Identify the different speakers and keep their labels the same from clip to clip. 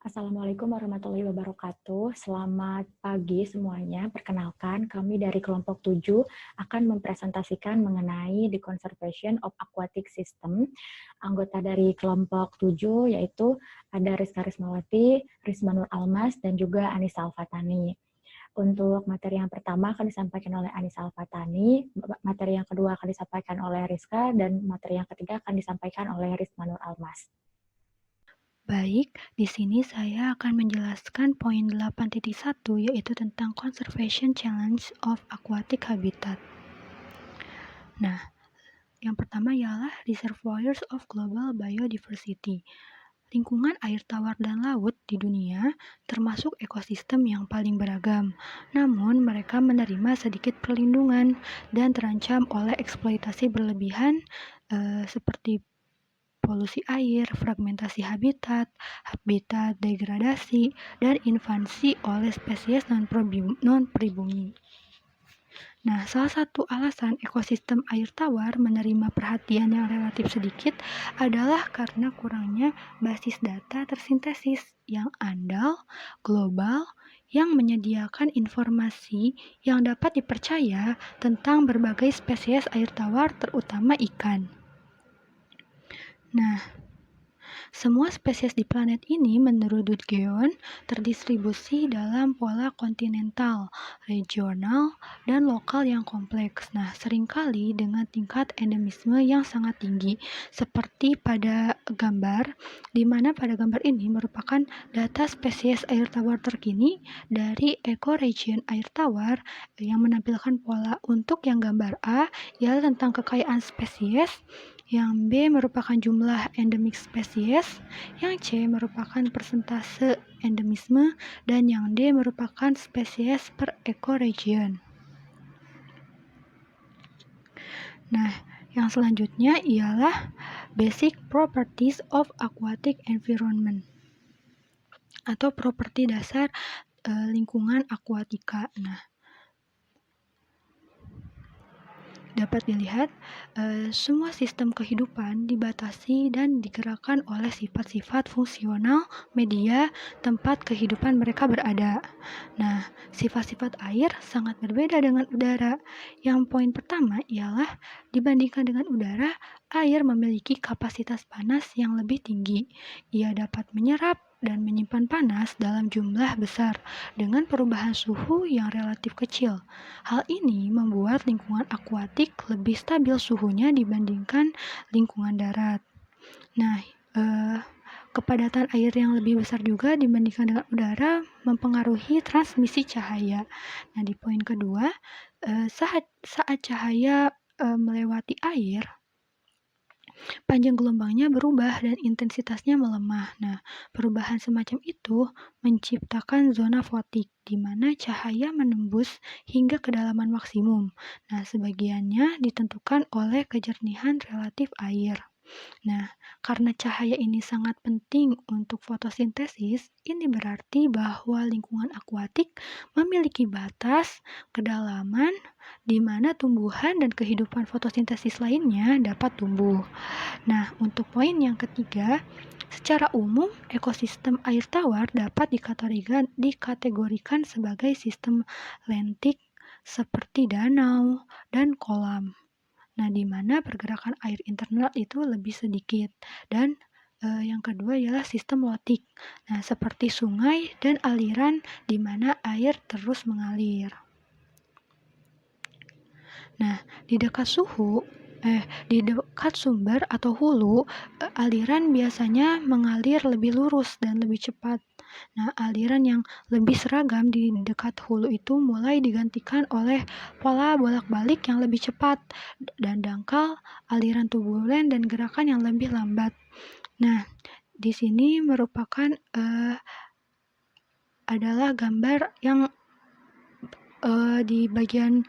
Speaker 1: Assalamualaikum warahmatullahi wabarakatuh. Selamat pagi semuanya. Perkenalkan, kami dari kelompok 7 akan mempresentasikan mengenai the conservation of aquatic system. Anggota dari kelompok 7 yaitu ada Rizka Rismawati, Risma Nur Almas, dan juga Anissa Alfatani. Untuk materi yang pertama akan disampaikan oleh Anissa Alfatani, materi yang kedua akan disampaikan oleh Rizka, dan materi yang ketiga akan disampaikan oleh Risma Nur Almas.
Speaker 2: Baik, di sini saya akan menjelaskan poin 8.1 yaitu tentang Conservation Challenge of Aquatic Habitat. Nah, yang pertama ialah Reservoirs of Global Biodiversity. Lingkungan air tawar dan laut di dunia termasuk ekosistem yang paling beragam, namun mereka menerima sedikit perlindungan dan terancam oleh eksploitasi berlebihan seperti polusi air, fragmentasi habitat, habitat degradasi, dan invasi oleh spesies non-pribumi. Nah, salah satu alasan ekosistem air tawar menerima perhatian yang relatif sedikit adalah karena kurangnya basis data tersintesis yang andal, global, yang menyediakan informasi yang dapat dipercaya tentang berbagai spesies air tawar, terutama ikan. Nah, semua spesies di planet ini menurut Dudgeon terdistribusi dalam pola kontinental, regional, dan lokal yang kompleks. Nah, seringkali dengan tingkat endemisme yang sangat tinggi, seperti pada gambar, di mana pada gambar ini merupakan data spesies air tawar terkini dari ekoregion air tawar yang menampilkan pola untuk yang gambar A, ialah tentang kekayaan spesies, yang B merupakan jumlah endemik spesies, yang C merupakan persentase endemisme, dan yang D merupakan spesies per ekoregion. Nah, yang selanjutnya ialah Basic Properties of Aquatic Environment atau properti dasar lingkungan akuatika. Nah, dapat dilihat, semua sistem kehidupan dibatasi dan digerakkan oleh sifat-sifat fungsional media tempat kehidupan mereka berada. Nah, sifat-sifat air sangat berbeda dengan udara. Yang poin pertama ialah dibandingkan dengan udara, air memiliki kapasitas panas yang lebih tinggi. Ia dapat menyerap dan menyimpan panas dalam jumlah besar dengan perubahan suhu yang relatif kecil. Hal ini membuat lingkungan akuatik lebih stabil suhunya dibandingkan lingkungan darat. Nah, kepadatan air yang lebih besar juga dibandingkan dengan udara mempengaruhi transmisi cahaya. Nah, di poin kedua, saat cahaya melewati air, panjang gelombangnya berubah dan intensitasnya melemah. Nah, perubahan semacam itu menciptakan zona fotik, di mana cahaya menembus hingga kedalaman maksimum. Nah, sebagiannya ditentukan oleh kejernihan relatif air. Nah, karena cahaya ini sangat penting untuk fotosintesis, ini berarti bahwa lingkungan akuatik memiliki batas, kedalaman, di mana tumbuhan dan kehidupan fotosintesis lainnya dapat tumbuh. Nah, untuk poin yang ketiga, secara umum ekosistem air tawar dapat dikategorikan sebagai sistem lentik seperti danau dan kolam. Nah, di mana pergerakan air internal itu lebih sedikit. Dan yang kedua ialah sistem lotik. Nah, seperti sungai dan aliran di mana air terus mengalir. Nah, di dekat sumber atau hulu, aliran biasanya mengalir lebih lurus dan lebih cepat. Nah, aliran yang lebih seragam di dekat hulu itu mulai digantikan oleh pola bolak-balik yang lebih cepat dan dangkal, aliran turbulen dan gerakan yang lebih lambat. Nah, di sini merupakan adalah gambar yang di bagian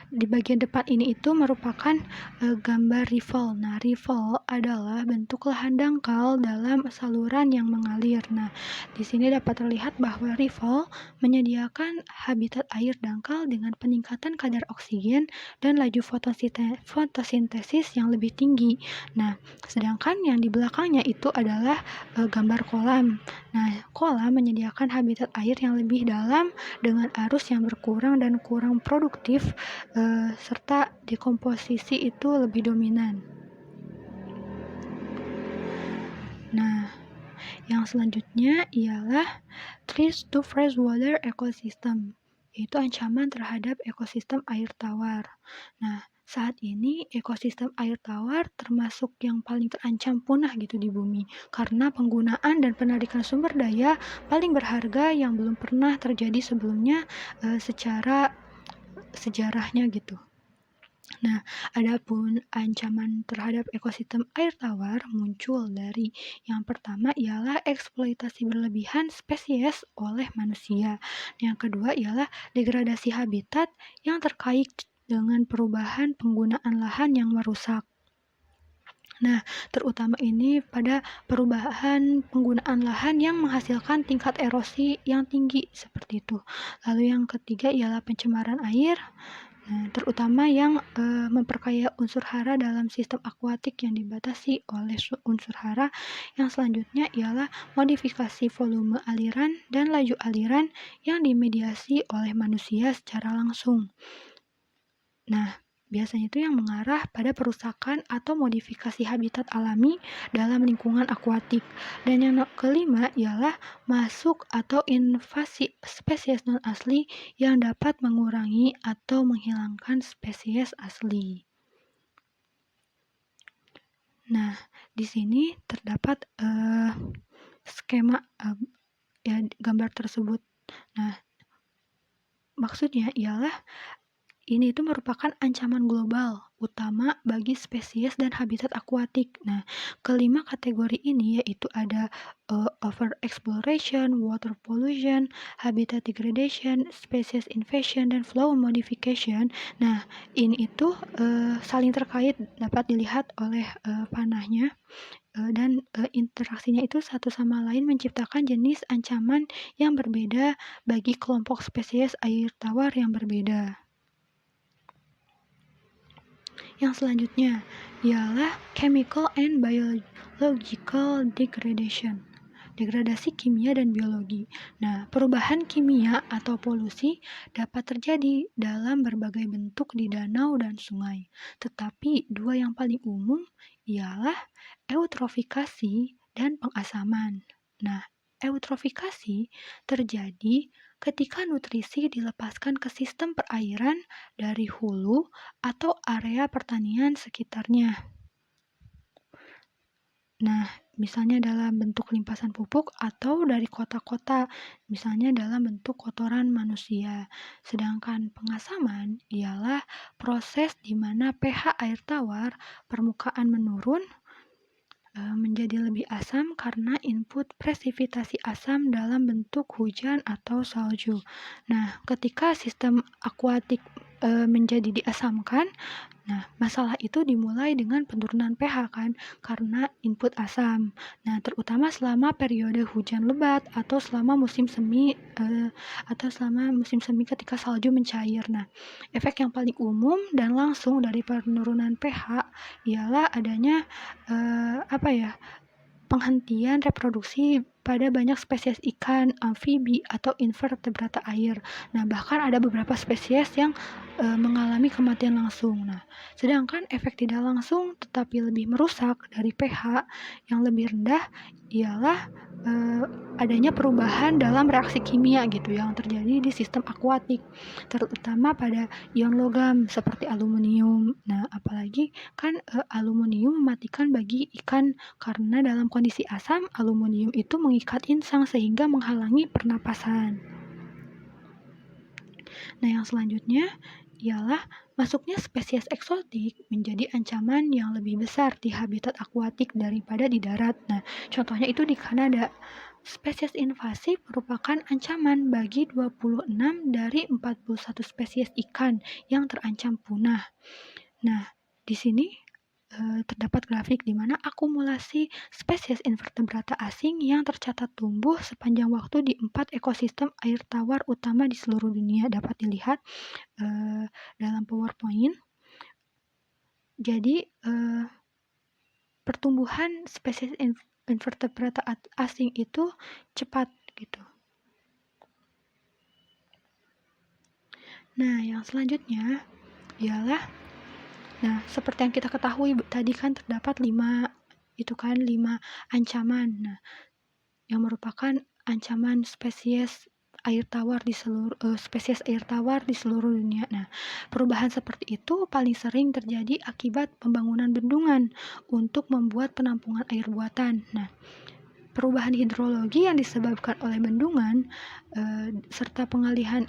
Speaker 2: Di bagian depan ini itu merupakan gambar riffle. Nah, riffle adalah bentuk lahan dangkal dalam saluran yang mengalir. Nah, di sini dapat terlihat bahwa riffle menyediakan habitat air dangkal dengan peningkatan kadar oksigen dan laju fotosintesis yang lebih tinggi. Nah, sedangkan yang di belakangnya itu adalah gambar kolam. Nah, kolam menyediakan habitat air yang lebih dalam dengan arus yang berkurang dan kurang produktif, serta dekomposisi itu lebih dominan. Nah, yang selanjutnya ialah threats to freshwater ecosystem, yaitu ancaman terhadap ekosistem air tawar. Nah, saat ini ekosistem air tawar termasuk yang paling terancam punah gitu di bumi karena penggunaan dan penarikan sumber daya paling berharga yang belum pernah terjadi sebelumnya secara sejarahnya gitu. Nah, adapun ancaman terhadap ekosistem air tawar muncul dari yang pertama ialah eksploitasi berlebihan spesies oleh manusia. Yang kedua ialah degradasi habitat yang terkait dengan perubahan penggunaan lahan yang merusak. Nah, terutama ini pada perubahan penggunaan lahan yang menghasilkan tingkat erosi yang tinggi seperti itu. Lalu yang ketiga ialah pencemaran air. Nah, terutama yang memperkaya unsur hara dalam sistem akuatik yang dibatasi oleh unsur hara. Yang selanjutnya ialah modifikasi volume aliran dan laju aliran yang dimediasi oleh manusia secara langsung. Nah, biasanya itu yang mengarah pada perusakan atau modifikasi habitat alami dalam lingkungan akuatik. Dan yang kelima ialah masuk atau invasi spesies non-asli yang dapat mengurangi atau menghilangkan spesies asli. Nah, di sini terdapat skema ya, gambar tersebut. Nah, maksudnya ialah ini itu merupakan ancaman global utama bagi spesies dan habitat akuatik. Nah, kelima kategori ini yaitu ada overexploration, water pollution, habitat degradation, species invasion, dan flow modification. Nah, ini itu saling terkait dapat dilihat oleh panahnya. Dan interaksinya itu satu sama lain menciptakan jenis ancaman yang berbeda bagi kelompok spesies air tawar yang berbeda. Yang selanjutnya ialah chemical and biological degradation, degradasi kimia dan biologi. Nah, perubahan kimia atau polusi dapat terjadi dalam berbagai bentuk di danau dan sungai. Tetapi dua yang paling umum ialah eutrofikasi dan pengasaman. Nah, eutrofikasi terjadi ketika nutrisi dilepaskan ke sistem perairan dari hulu atau area pertanian sekitarnya. Nah, misalnya dalam bentuk limpasan pupuk atau dari kota-kota, misalnya dalam bentuk kotoran manusia. Sedangkan pengasaman ialah proses di mana pH air tawar permukaan menurun menjadi lebih asam karena input presipitasi asam dalam bentuk hujan atau salju. Nah, ketika sistem akuatik menjadi diasamkan, nah masalah itu dimulai dengan penurunan pH kan, karena input asam. Nah, terutama selama periode hujan lebat atau selama musim semi ketika salju mencair. Nah, efek yang paling umum dan langsung dari penurunan pH ialah adanya penghentian reproduksi pada banyak spesies ikan, amfibi, atau invertebrata air. Nah, bahkan ada beberapa spesies yang mengalami kematian langsung. Nah, sedangkan efek tidak langsung tetapi lebih merusak dari pH yang lebih rendah ialah adanya perubahan dalam reaksi kimia gitu yang terjadi di sistem akuatik, terutama pada ion logam seperti aluminium. Nah, apalagi kan aluminium mematikan bagi ikan karena dalam kondisi asam aluminium itu mengikat insang sehingga menghalangi pernapasan. Nah, yang selanjutnya ialah masuknya spesies eksotik menjadi ancaman yang lebih besar di habitat akuatik daripada di darat. Nah, contohnya itu di Kanada. Spesies invasif merupakan ancaman bagi 26 dari 41 spesies ikan yang terancam punah. Nah, di sini terdapat grafik di mana akumulasi spesies invertebrata asing yang tercatat tumbuh sepanjang waktu di 4 ekosistem air tawar utama di seluruh dunia dapat dilihat dalam PowerPoint. Jadi, pertumbuhan spesies invertebrata asing itu cepat gitu. Nah, yang selanjutnya ialah, seperti yang kita ketahui tadi kan terdapat 5 ancaman. Nah, yang merupakan ancaman spesies air tawar di seluruh dunia. Nah, perubahan seperti itu paling sering terjadi akibat pembangunan bendungan untuk membuat penampungan air buatan. Nah, perubahan hidrologi yang disebabkan oleh bendungan serta pengalihan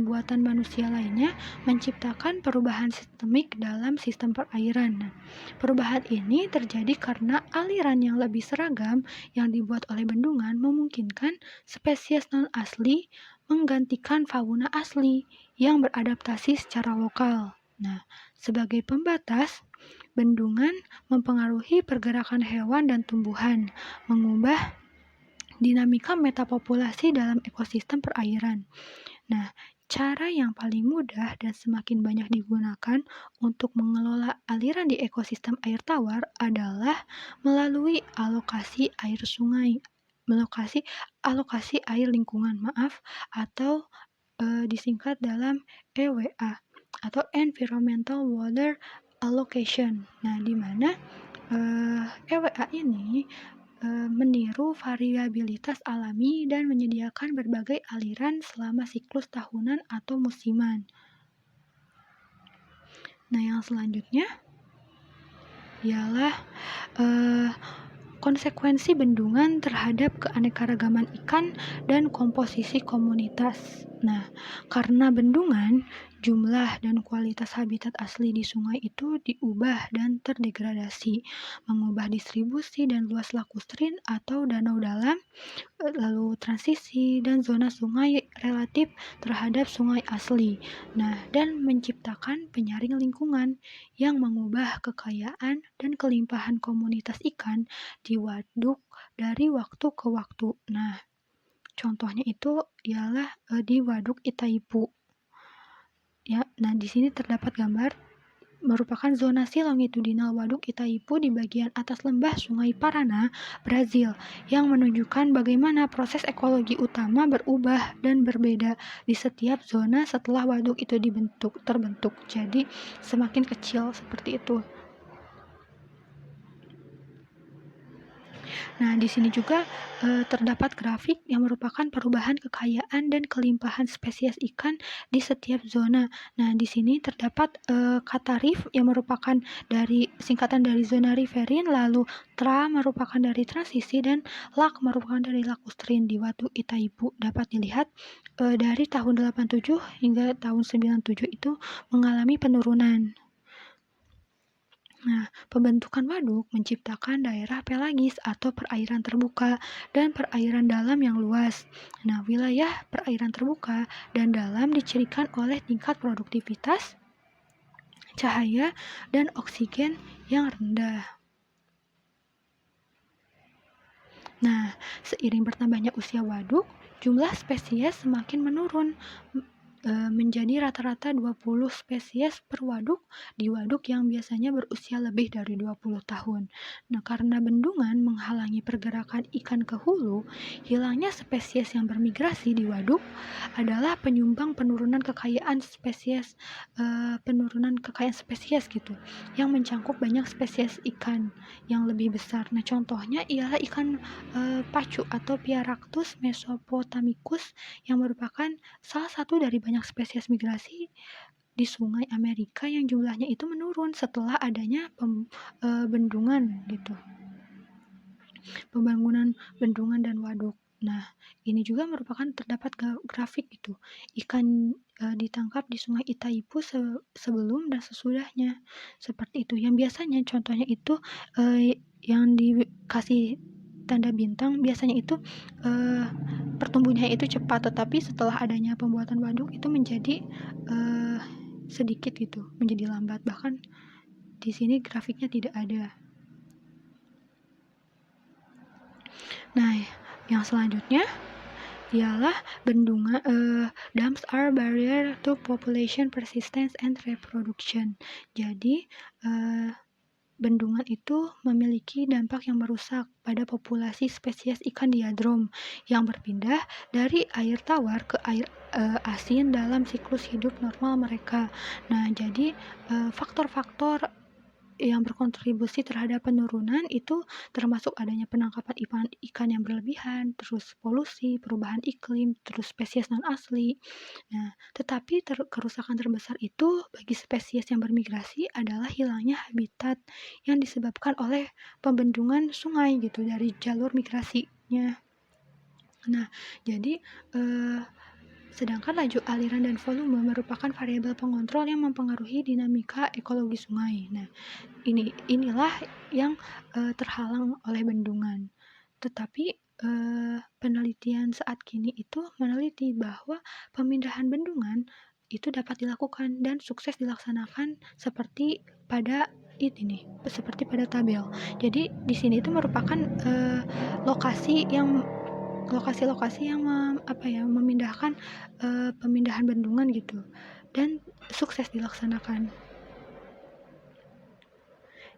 Speaker 2: buatan manusia lainnya menciptakan perubahan sistemik dalam sistem perairan. Nah, perubahan ini terjadi karena aliran yang lebih seragam yang dibuat oleh bendungan memungkinkan spesies non-asli menggantikan fauna asli yang beradaptasi secara lokal. Nah, sebagai pembatas, bendungan mempengaruhi pergerakan hewan dan tumbuhan, mengubah dinamika metapopulasi dalam ekosistem perairan. Nah, cara yang paling mudah dan semakin banyak digunakan untuk mengelola aliran di ekosistem air tawar adalah melalui alokasi air lingkungan, atau disingkat dalam EWA atau Environmental Water Allocation. Nah, di mana EWA ini meniru variabilitas alami dan menyediakan berbagai aliran selama siklus tahunan atau musiman. Nah, yang selanjutnya ialah konsekuensi bendungan terhadap keanekaragaman ikan dan komposisi komunitas. Nah, karena bendungan, jumlah dan kualitas habitat asli di sungai itu diubah dan terdegradasi, mengubah distribusi dan luas lakustrine atau danau dalam, lalu transisi dan zona sungai relatif terhadap sungai asli. Nah, dan menciptakan penyaring lingkungan yang mengubah kekayaan dan kelimpahan komunitas ikan di waduk dari waktu ke waktu. Nah, contohnya itu ialah di Waduk Itaipu. Ya, nah di sini terdapat gambar merupakan zonasi longitudinal Waduk Itaipu di bagian atas lembah Sungai Paraná, Brazil, yang menunjukkan bagaimana proses ekologi utama berubah dan berbeda di setiap zona setelah waduk itu terbentuk. Jadi semakin kecil seperti itu. Nah, di sini juga terdapat grafik yang merupakan perubahan kekayaan dan kelimpahan spesies ikan di setiap zona. Nah, di sini terdapat kata reef yang merupakan singkatan dari zona riverine, lalu tra merupakan dari transisi, dan lak merupakan dari lakustrine di Waduk Itaipu. Dapat dilihat dari tahun 87 hingga tahun 97 itu mengalami penurunan. Nah, pembentukan waduk menciptakan daerah pelagis atau perairan terbuka dan perairan dalam yang luas. Nah, wilayah perairan terbuka dan dalam dicirikan oleh tingkat produktivitas, cahaya, dan oksigen yang rendah. Nah, seiring bertambahnya usia waduk, jumlah spesies semakin menurun menjadi rata-rata 20 spesies per waduk di waduk yang biasanya berusia lebih dari 20 tahun. Nah, karena bendungan menghalangi pergerakan ikan ke hulu, hilangnya spesies yang bermigrasi di waduk adalah penyumbang penurunan kekayaan spesies gitu, yang mencangkup banyak spesies ikan yang lebih besar. Nah, contohnya ialah ikan pacu atau Piaractus mesopotamicus yang merupakan salah satu dari banyak spesies migrasi di sungai Amerika yang jumlahnya itu menurun setelah adanya bendungan gitu. Pembangunan bendungan dan waduk. Nah, ini juga merupakan terdapat grafik gitu. Ikan ditangkap di Sungai Itaipu sebelum dan sesudahnya. Seperti itu. Yang biasanya contohnya itu yang dikasih tanda bintang biasanya itu pertumbuhannya itu cepat, tetapi setelah adanya pembuatan waduk itu menjadi sedikit gitu, menjadi lambat. Bahkan di sini grafiknya tidak ada. Nah, yang selanjutnya ialah bendungan. Dams are barrier to population persistence and reproduction. Jadi bendungan itu memiliki dampak yang merusak pada populasi spesies ikan diadrom yang berpindah dari air tawar ke air asin dalam siklus hidup normal mereka. Nah, jadi faktor-faktor yang berkontribusi terhadap penurunan itu termasuk adanya penangkapan ikan yang berlebihan, terus polusi, perubahan iklim, terus spesies non asli. Nah, tetapi kerusakan terbesar itu bagi spesies yang bermigrasi adalah hilangnya habitat yang disebabkan oleh pembendungan sungai gitu dari jalur migrasinya. Nah, jadi sedangkan laju aliran dan volume merupakan variabel pengontrol yang mempengaruhi dinamika ekologi sungai. Nah, inilah yang terhalang oleh bendungan. Tetapi penelitian saat kini itu meneliti bahwa pemindahan bendungan itu dapat dilakukan dan sukses dilaksanakan seperti pada seperti pada tabel. Jadi di sini itu merupakan lokasi-lokasi yang memindahkan pemindahan bendungan gitu, dan sukses dilaksanakan.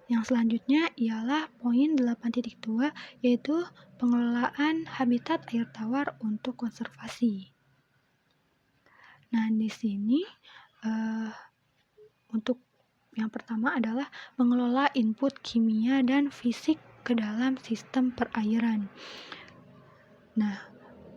Speaker 2: Yang selanjutnya ialah poin 8.2, yaitu pengelolaan habitat air tawar untuk konservasi. Nah, di sini untuk yang pertama adalah mengelola input kimia dan fisik ke dalam sistem perairan. Nah,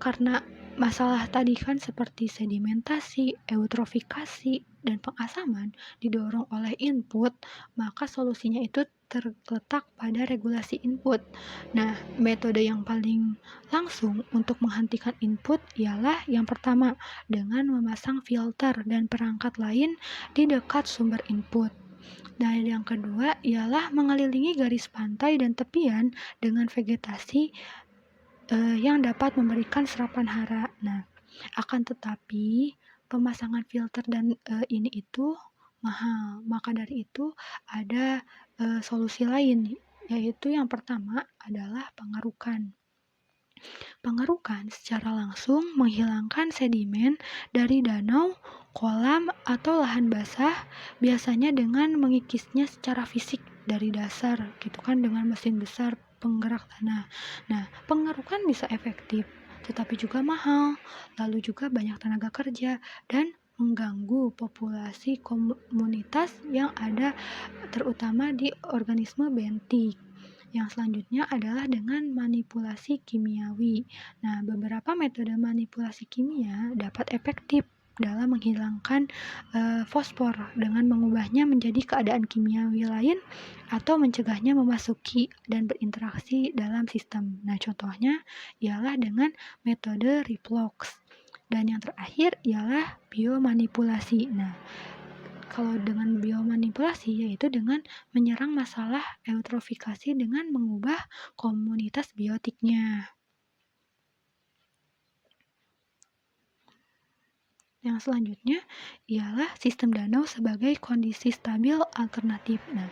Speaker 2: karena masalah tadi kan seperti sedimentasi, eutrofikasi, dan pengasaman didorong oleh input, maka solusinya itu terletak pada regulasi input. Nah, metode yang paling langsung untuk menghentikan input ialah yang pertama, dengan memasang filter dan perangkat lain di dekat sumber input. Nah, yang kedua ialah mengelilingi garis pantai dan tepian dengan vegetasi yang dapat memberikan serapan hara. Nah, akan tetapi pemasangan filter dan ini itu mahal. Maka dari itu ada solusi lain, yaitu yang pertama adalah pengarukan. Pengarukan secara langsung menghilangkan sedimen dari danau, kolam, atau lahan basah, biasanya dengan mengikisnya secara fisik dari dasar, gitu kan, dengan mesin besar penggerak tanah. Nah, pengarukan bisa efektif, tetapi juga mahal, lalu juga banyak tenaga kerja, dan mengganggu populasi komunitas yang ada, terutama di organisme bentik. Yang selanjutnya adalah dengan manipulasi kimiawi. Nah, beberapa metode manipulasi kimia dapat efektif dalam menghilangkan fosfor dengan mengubahnya menjadi keadaan kimiawi lain atau mencegahnya memasuki dan berinteraksi dalam sistem. Nah, contohnya ialah dengan metode Riplox. Dan yang terakhir ialah biomanipulasi. Nah, kalau dengan biomanipulasi yaitu dengan menyerang masalah eutrofikasi dengan mengubah komunitas biotiknya. Yang selanjutnya ialah sistem danau sebagai kondisi stabil alternatif. Nah,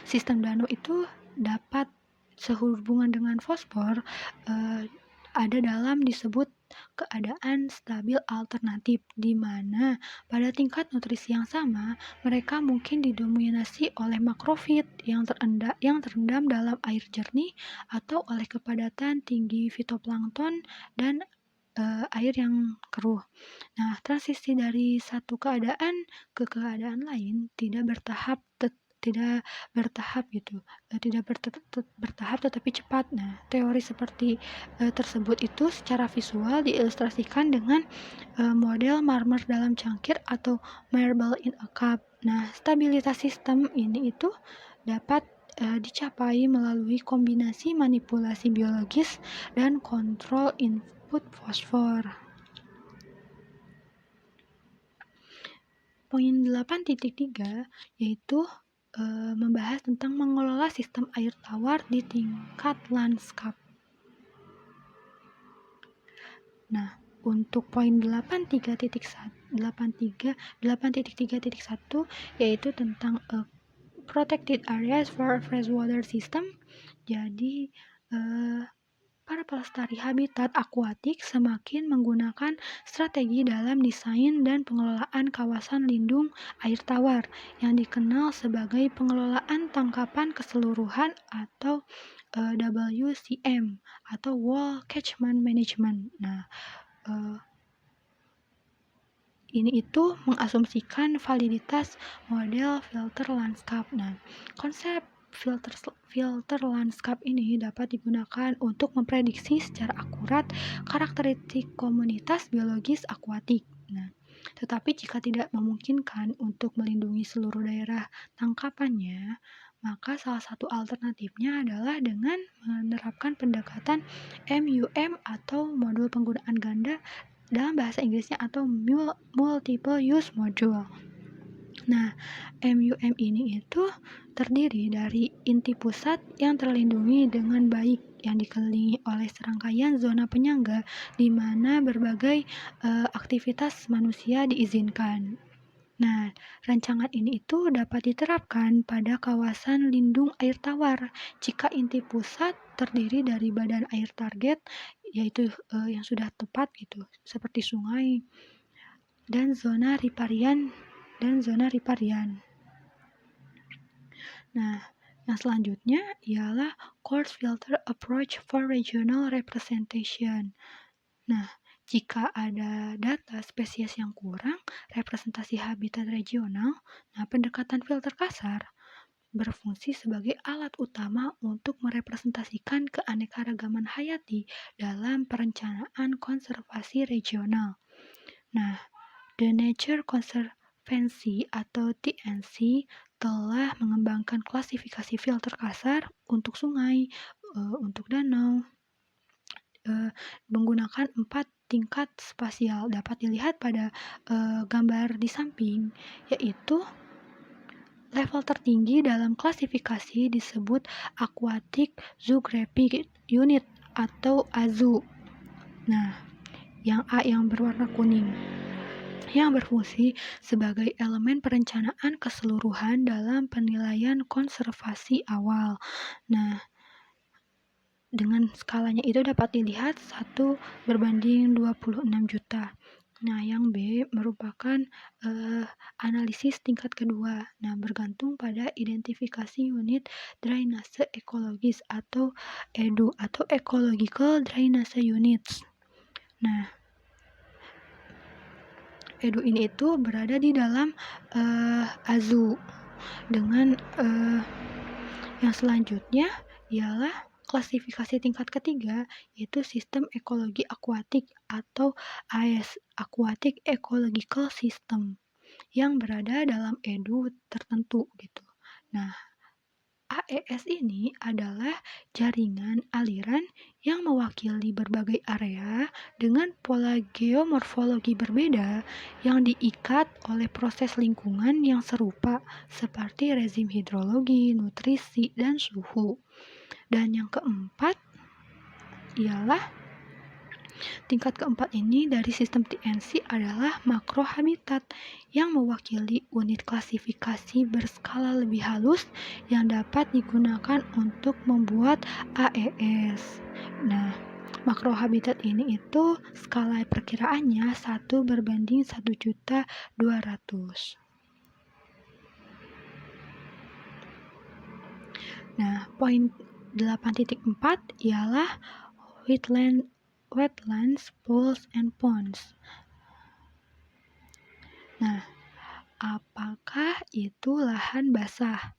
Speaker 2: sistem danau itu dapat sehubungan dengan fosfor ada dalam disebut keadaan stabil alternatif, di mana pada tingkat nutrisi yang sama mereka mungkin didominasi oleh makrofit yang terendam dalam air jernih atau oleh kepadatan tinggi fitoplankton dan air yang keruh. Nah, transisi dari satu keadaan ke keadaan lain tidak bertahap gitu, tidak bertahap tetapi cepat. Nah, teori seperti tersebut itu secara visual diilustrasikan dengan model marmer dalam cangkir atau marble in a cup. Nah, stabilitas sistem ini itu dapat dicapai melalui kombinasi manipulasi biologis dan kontrol input fosfor. Poin 8.3 yaitu membahas tentang mengelola sistem air tawar di tingkat lanskap. Nah, untuk poin 8.3.1 yaitu tentang protected areas for freshwater system. Jadi para pelestari habitat akuatik semakin menggunakan strategi dalam desain dan pengelolaan kawasan lindung air tawar yang dikenal sebagai pengelolaan tangkapan keseluruhan atau WCM atau Wall Catchment Management. Nah, ini itu mengasumsikan validitas model filter landscape. Nah, konsep filter landscape ini dapat digunakan untuk memprediksi secara akurat karakteristik komunitas biologis akuatik. Nah, tetapi jika tidak memungkinkan untuk melindungi seluruh daerah tangkapannya, maka salah satu alternatifnya adalah dengan menerapkan pendekatan MUM atau modul penggunaan ganda dalam bahasa Inggrisnya atau multiple use module. Nah, MUM ini itu terdiri dari inti pusat yang terlindungi dengan baik yang dikelilingi oleh serangkaian zona penyangga di mana berbagai aktivitas manusia diizinkan. Nah, rancangan ini itu dapat diterapkan pada kawasan lindung air tawar jika inti pusat terdiri dari badan air target, yaitu yang sudah tepat gitu, seperti sungai dan zona riparian Nah, yang selanjutnya ialah coarse filter approach for regional representation. Nah, jika ada data spesies yang kurang, representasi habitat regional, nah pendekatan filter kasar berfungsi sebagai alat utama untuk merepresentasikan keanekaragaman hayati dalam perencanaan konservasi regional. Nah, The Nature Conservancy atau TNC telah mengembangkan klasifikasi filter kasar untuk sungai, untuk danau, menggunakan 4 tingkat spasial. Dapat dilihat pada gambar di samping, yaitu level tertinggi dalam klasifikasi disebut Aquatic Zoographic Unit atau AZU. Nah, yang A yang berwarna kuning yang berfungsi sebagai elemen perencanaan keseluruhan dalam penilaian konservasi awal. Nah, dengan skalanya itu dapat dilihat 1:26 juta. Nah, yang B merupakan analisis tingkat kedua. Nah, bergantung pada identifikasi unit drainase ekologis atau EDU atau Ecological Drainage Units. Nah, EDU ini itu berada di dalam AZU. Dengan yang selanjutnya ialah klasifikasi tingkat ketiga, yaitu sistem ekologi akuatik atau AES, Aquatic Ecological System, yang berada dalam EDU tertentu gitu. Nah, AES ini adalah jaringan aliran yang mewakili berbagai area dengan pola geomorfologi berbeda yang diikat oleh proses lingkungan yang serupa seperti rezim hidrologi, nutrisi, dan suhu. Dan yang keempat ialah tingkat keempat ini dari sistem TNC adalah makro habitat yang mewakili unit klasifikasi berskala lebih halus yang dapat digunakan untuk membuat AES. Nah, makro habitat ini itu skala perkiraannya 1:1.200.000. Nah, poin 8.4 ialah wetlands, pools, and ponds. Nah, apakah itu lahan basah?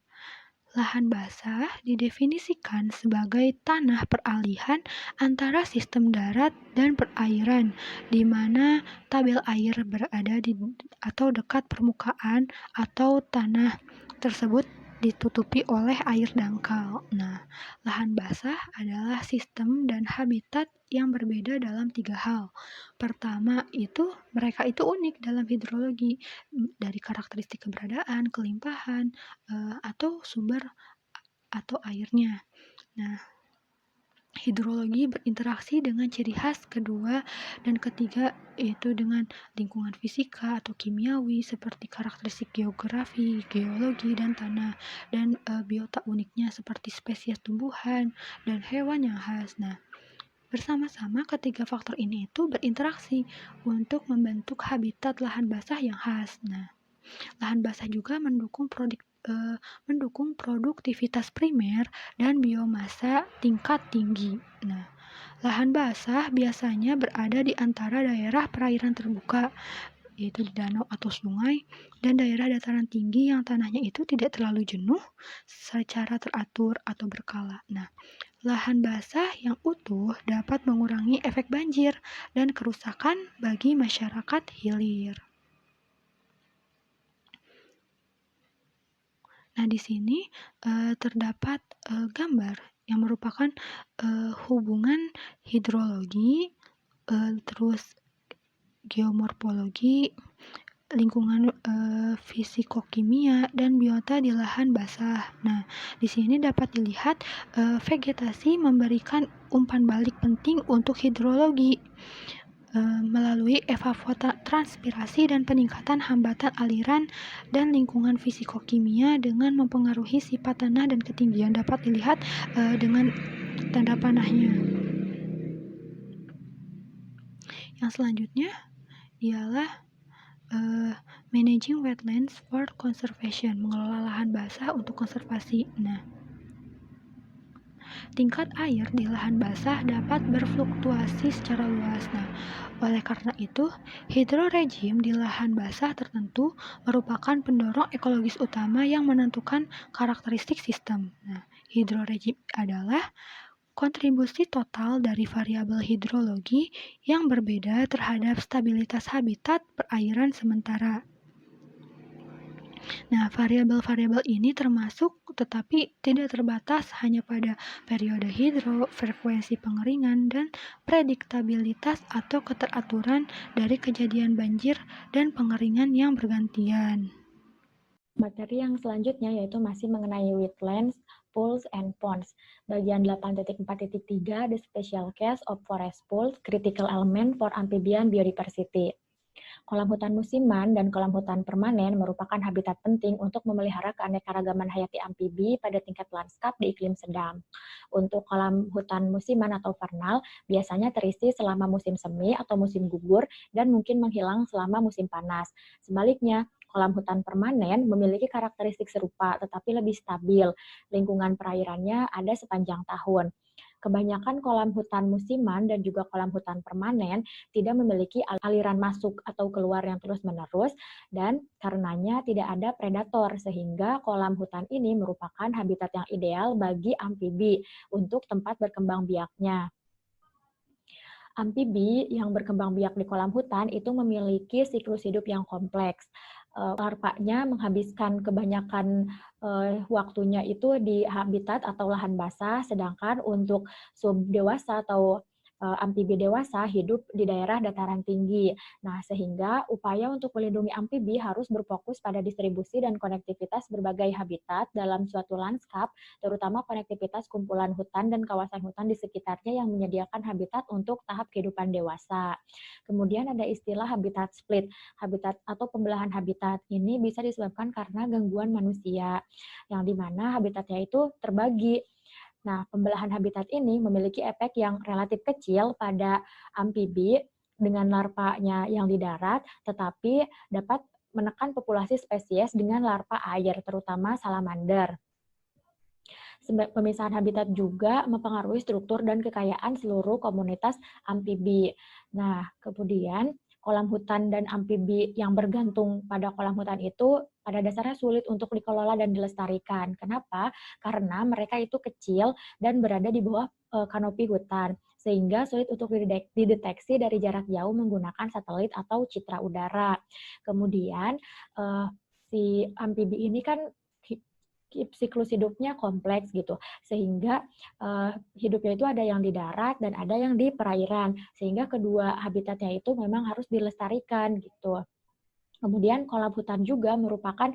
Speaker 2: Lahan basah didefinisikan sebagai tanah peralihan antara sistem darat dan perairan, di mana tabel air berada di atau dekat permukaan atau tanah tersebut ditutupi oleh air dangkal. Nah, lahan basah adalah sistem dan habitat yang berbeda dalam 3 hal. Pertama, mereka itu unik dalam hidrologi dari karakteristik keberadaan, kelimpahan, atau sumber atau airnya. Nah, hidrologi berinteraksi dengan ciri khas kedua dan ketiga, yaitu dengan lingkungan fisika atau kimiawi seperti karakteristik geografi, geologi, dan tanah, dan biota uniknya seperti spesies tumbuhan dan hewan yang khas. Nah, bersama-sama ketiga faktor ini itu berinteraksi untuk membentuk habitat lahan basah yang khas. Nah, lahan basah juga mendukung produktivitas primer dan biomasa tingkat tinggi. Nah, lahan basah biasanya berada di antara daerah perairan terbuka, yaitu di danau atau sungai, dan daerah dataran tinggi yang tanahnya itu tidak terlalu jenuh secara teratur atau berkala. Nah, lahan basah yang utuh dapat mengurangi efek banjir dan kerusakan bagi masyarakat hilir. Nah, di sini terdapat gambar yang merupakan hubungan hidrologi, terus geomorfologi, lingkungan fisikokimia, dan biota di lahan basah. Nah, di sini dapat dilihat vegetasi memberikan umpan balik penting untuk hidrologi melalui evapotranspirasi dan peningkatan hambatan aliran dan lingkungan fisikokimia dengan mempengaruhi sifat tanah dan ketinggian dapat dilihat dengan tanda panahnya. Yang selanjutnya ialah managing wetlands for conservation, mengelola lahan basah untuk konservasi. Nah, tingkat air di lahan basah dapat berfluktuasi secara luas. Nah, oleh karena itu, hidrorejim di lahan basah tertentu merupakan pendorong ekologis utama yang menentukan karakteristik sistem. Nah, hidrorejim adalah kontribusi total dari variabel hidrologi yang berbeda terhadap stabilitas habitat perairan sementara. Nah, variabel-variabel ini termasuk tetapi tidak terbatas hanya pada periode hidro, frekuensi pengeringan, dan prediktabilitas atau keteraturan dari kejadian banjir dan pengeringan yang bergantian.
Speaker 1: Materi yang selanjutnya yaitu masih mengenai wetlands, pools, and ponds. Bagian 8.4.3, The Special Case of Forest Pools, Critical Element for Amphibian Biodiversity. Kolam hutan musiman dan kolam hutan permanen merupakan habitat penting untuk memelihara keanekaragaman hayati amfibi pada tingkat lanskap di iklim sedang. Untuk kolam hutan musiman atau vernal, biasanya terisi selama musim semi atau musim gugur dan mungkin menghilang selama musim panas. Sebaliknya, kolam hutan permanen memiliki karakteristik serupa tetapi lebih stabil. Lingkungan perairannya ada sepanjang tahun. Kebanyakan kolam hutan musiman dan juga kolam hutan permanen tidak memiliki aliran masuk atau keluar yang terus-menerus dan karenanya tidak ada predator sehingga kolam hutan ini merupakan habitat yang ideal bagi amfibi untuk tempat berkembang biaknya. Amfibi yang berkembang biak di kolam hutan itu memiliki siklus hidup yang kompleks. Larvanya menghabiskan kebanyakan waktunya itu di habitat atau lahan basah, sedangkan untuk subdewasa atau amfibi dewasa hidup di daerah dataran tinggi. Nah, sehingga upaya untuk melindungi amfibi harus berfokus pada distribusi dan konektivitas berbagai habitat dalam suatu lanskap, terutama konektivitas kumpulan hutan dan kawasan hutan di sekitarnya yang menyediakan habitat untuk tahap kehidupan dewasa. Kemudian ada istilah habitat split. Habitat atau pembelahan habitat ini bisa disebabkan karena gangguan manusia, yang dimana habitatnya itu terbagi. Nah, pembelahan habitat ini memiliki efek yang relatif kecil pada amfibi dengan larvanya yang di darat, tetapi dapat menekan populasi spesies dengan larva air, terutama salamander. Pemisahan habitat juga mempengaruhi struktur dan kekayaan seluruh komunitas amfibi. Nah, kemudian kolam hutan dan amfibi yang bergantung pada kolam hutan itu pada dasarnya sulit untuk dikelola dan dilestarikan. Kenapa? Karena mereka itu kecil dan berada di bawah kanopi hutan, sehingga sulit untuk dideteksi dari jarak jauh menggunakan satelit atau citra udara. Kemudian si amfibi ini kan siklus hidupnya kompleks gitu, sehingga hidupnya itu ada yang di darat dan ada yang di perairan, sehingga kedua habitatnya itu memang harus dilestarikan gitu. Kemudian kolam hutan juga merupakan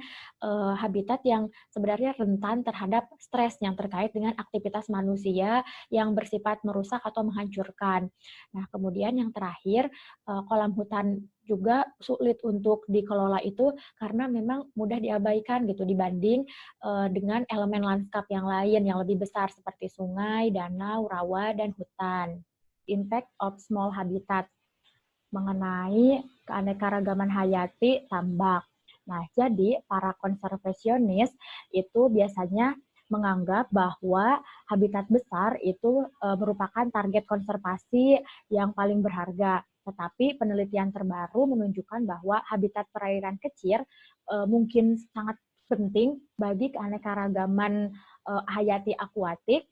Speaker 1: habitat yang sebenarnya rentan terhadap stres yang terkait dengan aktivitas manusia yang bersifat merusak atau menghancurkan. Nah, kemudian yang terakhir, kolam hutan juga sulit untuk dikelola itu karena memang mudah diabaikan gitu dibanding dengan elemen lanskap yang lain yang lebih besar seperti sungai, danau, rawa, dan hutan. Impact of small habitat mengenai keanekaragaman hayati tambak. Nah, jadi para konservasionis itu biasanya menganggap bahwa habitat besar itu merupakan target konservasi yang paling berharga. Tetapi penelitian terbaru menunjukkan bahwa habitat perairan kecil mungkin sangat penting bagi keanekaragaman hayati akuatik,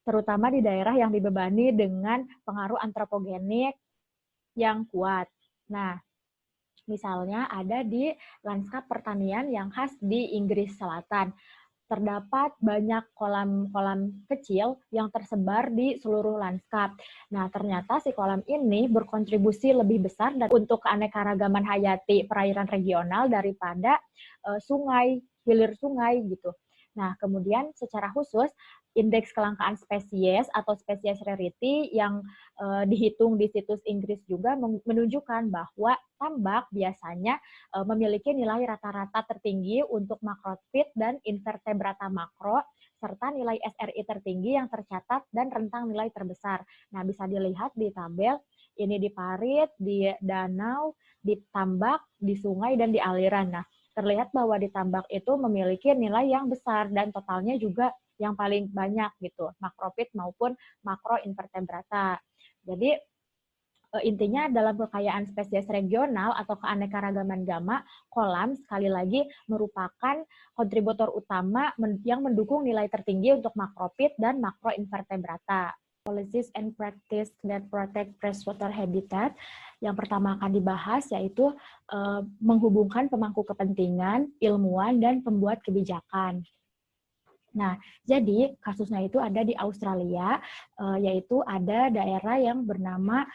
Speaker 1: terutama di daerah yang dibebani dengan pengaruh antropogenik yang kuat. Nah, misalnya ada di lanskap pertanian yang khas di Inggris Selatan. Terdapat banyak kolam-kolam kecil yang tersebar di seluruh lanskap. Nah, ternyata si kolam ini berkontribusi lebih besar dan untuk keanekaragaman hayati perairan regional daripada sungai, hilir sungai gitu. Nah, kemudian secara khusus indeks kelangkaan spesies atau spesies rarity yang dihitung di situs Inggris juga menunjukkan bahwa tambak biasanya memiliki nilai rata-rata tertinggi untuk makrofit dan invertebrata makro, serta nilai SRI tertinggi yang tercatat dan rentang nilai terbesar. Nah, bisa dilihat di tabel, ini di parit, di danau, di tambak, di sungai, dan di aliran. Nah, terlihat bahwa di tambak itu memiliki nilai yang besar dan totalnya juga yang paling banyak gitu, makrofit maupun makroinvertebrata. Jadi intinya dalam kekayaan spesies regional atau keanekaragaman gama, kolam sekali lagi merupakan kontributor utama yang mendukung nilai tertinggi untuk makrofit dan makroinvertebrata. Policies and practice that protect freshwater habitat. Yang pertama akan dibahas yaitu menghubungkan pemangku kepentingan, ilmuwan, dan pembuat kebijakan. Nah, jadi kasusnya itu ada di Australia, yaitu ada daerah yang bernama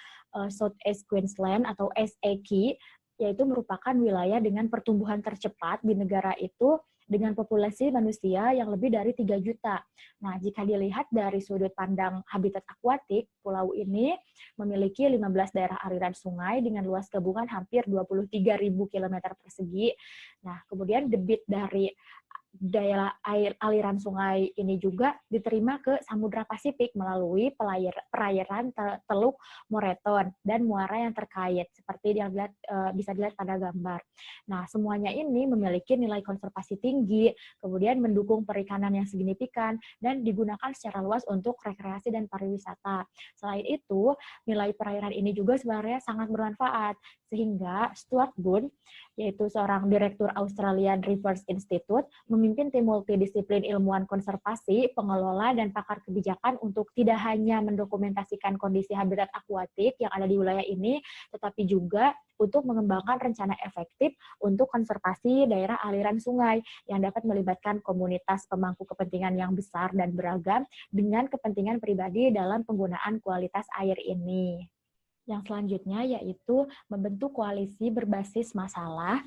Speaker 1: South East Queensland atau SEQ, yaitu merupakan wilayah dengan pertumbuhan tercepat di negara itu dengan populasi manusia yang lebih dari 3 juta. Nah, jika dilihat dari sudut pandang habitat akuatik, pulau ini memiliki 15 daerah aliran sungai dengan luas gabungan hampir 23.000 km persegi. Nah, kemudian debit dari daya air aliran sungai ini juga diterima ke Samudra Pasifik melalui perairan Teluk Moreton dan muara yang terkait seperti yang bisa dilihat pada gambar. Nah, semuanya ini memiliki nilai konservasi tinggi, kemudian mendukung perikanan yang signifikan dan digunakan secara luas untuk rekreasi dan pariwisata. Selain itu, nilai perairan ini juga sebenarnya sangat bermanfaat sehingga Stuart Bunn, yaitu seorang direktur Australian Rivers Institute, memimpin tim multidisiplin ilmuwan konservasi, pengelola, dan pakar kebijakan untuk tidak hanya mendokumentasikan kondisi habitat akuatik yang ada di wilayah ini, tetapi juga untuk mengembangkan rencana efektif untuk konservasi daerah aliran sungai yang dapat melibatkan komunitas pemangku kepentingan yang besar dan beragam dengan kepentingan pribadi dalam penggunaan kualitas air ini. Yang selanjutnya yaitu membentuk koalisi berbasis masalah.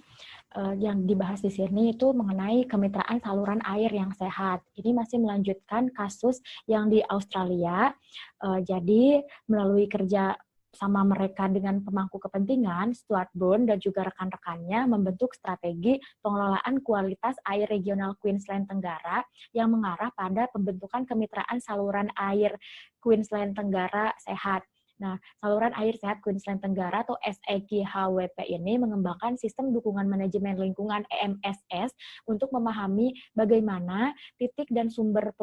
Speaker 1: Yang dibahas di sini itu mengenai kemitraan saluran air yang sehat. Ini masih melanjutkan kasus yang di Australia. Jadi melalui kerja sama mereka dengan pemangku kepentingan, Stuart Bunn dan juga rekan-rekannya membentuk strategi pengelolaan kualitas air regional Queensland Tenggara yang mengarah pada pembentukan kemitraan saluran air Queensland Tenggara sehat. Nah, saluran air sehat Queensland Tenggara atau SEQHWP ini mengembangkan sistem dukungan manajemen lingkungan EMSS untuk memahami bagaimana titik dan sumber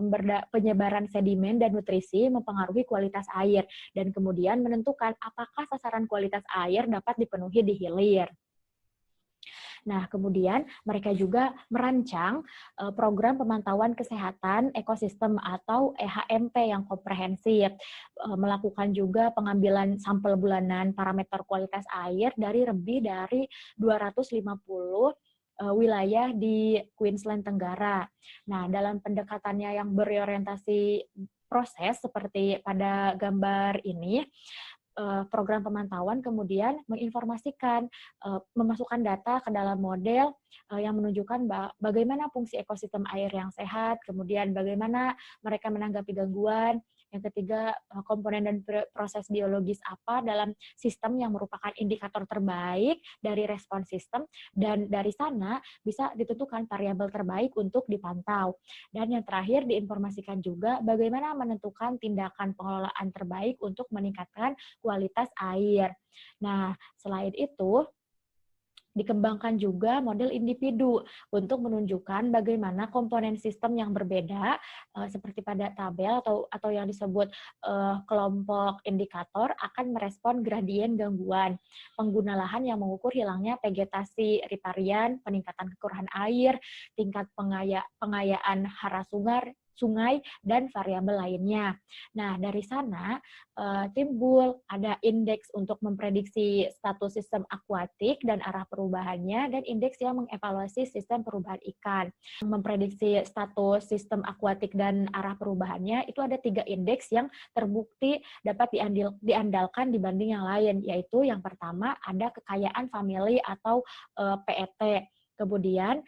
Speaker 1: penyebaran sedimen dan nutrisi mempengaruhi kualitas air dan kemudian menentukan apakah sasaran kualitas air dapat dipenuhi di hilir. Nah, kemudian mereka juga merancang program pemantauan kesehatan ekosistem atau EHMP yang komprehensif, melakukan juga pengambilan sampel bulanan parameter kualitas air dari lebih dari 250 wilayah di Queensland Tenggara. Nah, dalam pendekatannya yang berorientasi proses seperti pada gambar ini, program pemantauan kemudian menginformasikan, memasukkan data ke dalam model yang menunjukkan bagaimana fungsi ekosistem air yang sehat, kemudian bagaimana mereka menanggapi gangguan. Yang ketiga, komponen dan proses biologis apa dalam sistem yang merupakan indikator terbaik dari respon sistem, dan dari sana bisa ditentukan variabel terbaik untuk dipantau. Dan yang terakhir, diinformasikan juga bagaimana menentukan tindakan pengelolaan terbaik untuk meningkatkan kualitas air. Nah, selain itu, dikembangkan juga model individu untuk menunjukkan bagaimana komponen sistem yang berbeda seperti pada tabel atau yang disebut kelompok indikator akan merespon gradien gangguan. Pengguna lahan yang mengukur hilangnya vegetasi riparian, peningkatan kekurahan air, tingkat pengayaan hara sungai, dan variabel lainnya. Nah, dari sana timbul ada indeks untuk memprediksi status sistem akuatik dan arah perubahannya, dan indeks yang mengevaluasi sistem perubahan ikan. Memprediksi status sistem akuatik dan arah perubahannya, itu ada 3 indeks yang terbukti dapat diandalkan dibanding yang lain, yaitu yang pertama ada kekayaan famili atau PET. Kemudian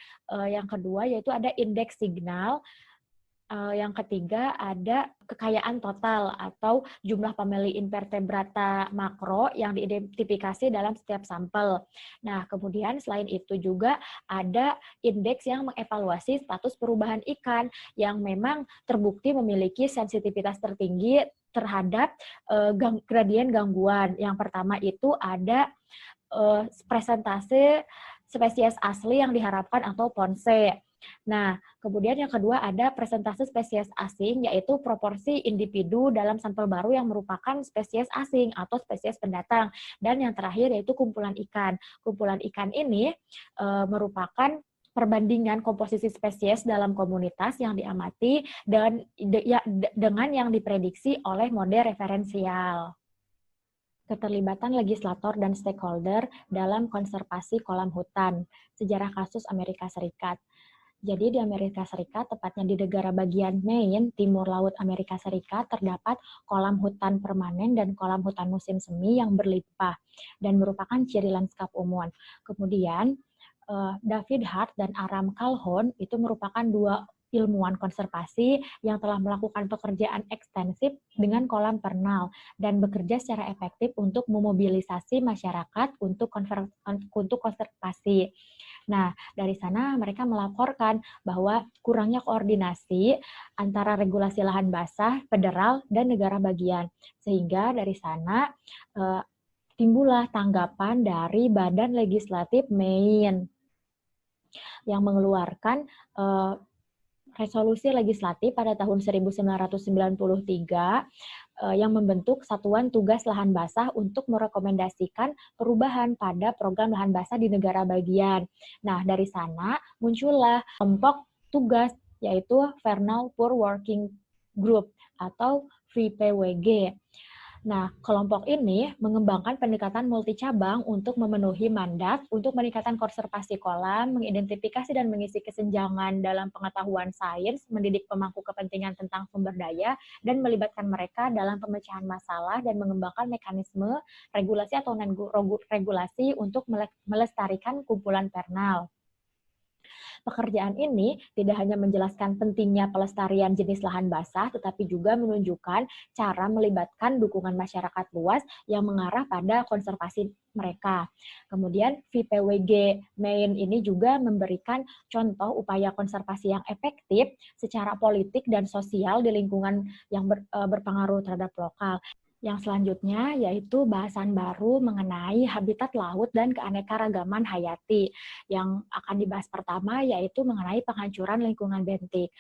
Speaker 1: yang kedua yaitu ada indeks signal. Yang ketiga ada kekayaan total atau jumlah famili invertebrata makro yang diidentifikasi dalam setiap sampel. Nah, kemudian selain itu juga ada indeks yang mengevaluasi status perubahan ikan yang memang terbukti memiliki sensitivitas tertinggi terhadap gradien gangguan. Yang pertama itu ada presentase spesies asli yang diharapkan atau PONSE. Nah, kemudian yang kedua ada presentase spesies asing, yaitu proporsi individu dalam sampel baru yang merupakan spesies asing atau spesies pendatang. Dan yang terakhir yaitu kumpulan ikan. Kumpulan ikan ini merupakan perbandingan komposisi spesies dalam komunitas yang diamati dengan yang diprediksi oleh model referensial. Keterlibatan legislator dan stakeholder dalam konservasi kolam hutan. Sejarah kasus Amerika Serikat. Jadi di Amerika Serikat, tepatnya di negara bagian Maine, timur laut Amerika Serikat, terdapat kolam hutan permanen dan kolam hutan musim semi yang berlimpah dan merupakan ciri lanskap umum. Kemudian, David Hart dan Aram Calhoun itu merupakan 2 ilmuwan konservasi yang telah melakukan pekerjaan ekstensif dengan kolam pernal dan bekerja secara efektif untuk memobilisasi masyarakat untuk konservasi. Nah, dari sana mereka melaporkan bahwa kurangnya koordinasi antara regulasi lahan basah federal dan negara bagian. Sehingga dari sana timbullah tanggapan dari Badan Legislatif Maine yang mengeluarkan resolusi legislatif pada tahun 1993 yang membentuk Satuan Tugas Lahan Basah untuk merekomendasikan perubahan pada program lahan basah di negara bagian. Nah, dari sana muncullah kelompok tugas, yaitu Vernal Poor Working Group atau VPWG. Nah, kelompok ini mengembangkan pendekatan multicabang untuk memenuhi mandat untuk meningkatkan konservasi kolam, mengidentifikasi dan mengisi kesenjangan dalam pengetahuan sains, mendidik pemangku kepentingan tentang sumber daya, dan melibatkan mereka dalam pemecahan masalah dan mengembangkan mekanisme regulasi atau non-regulasi untuk melestarikan kumpulan pernal. Pekerjaan ini tidak hanya menjelaskan pentingnya pelestarian jenis lahan basah, tetapi juga menunjukkan cara melibatkan dukungan masyarakat luas yang mengarah pada konservasi mereka. Kemudian VPWG Maine ini juga memberikan contoh upaya konservasi yang efektif secara politik dan sosial di lingkungan yang berpengaruh terhadap lokal. Yang selanjutnya yaitu bahasan baru mengenai habitat laut dan keanekaragaman hayati. Yang akan dibahas pertama yaitu mengenai penghancuran lingkungan bentik.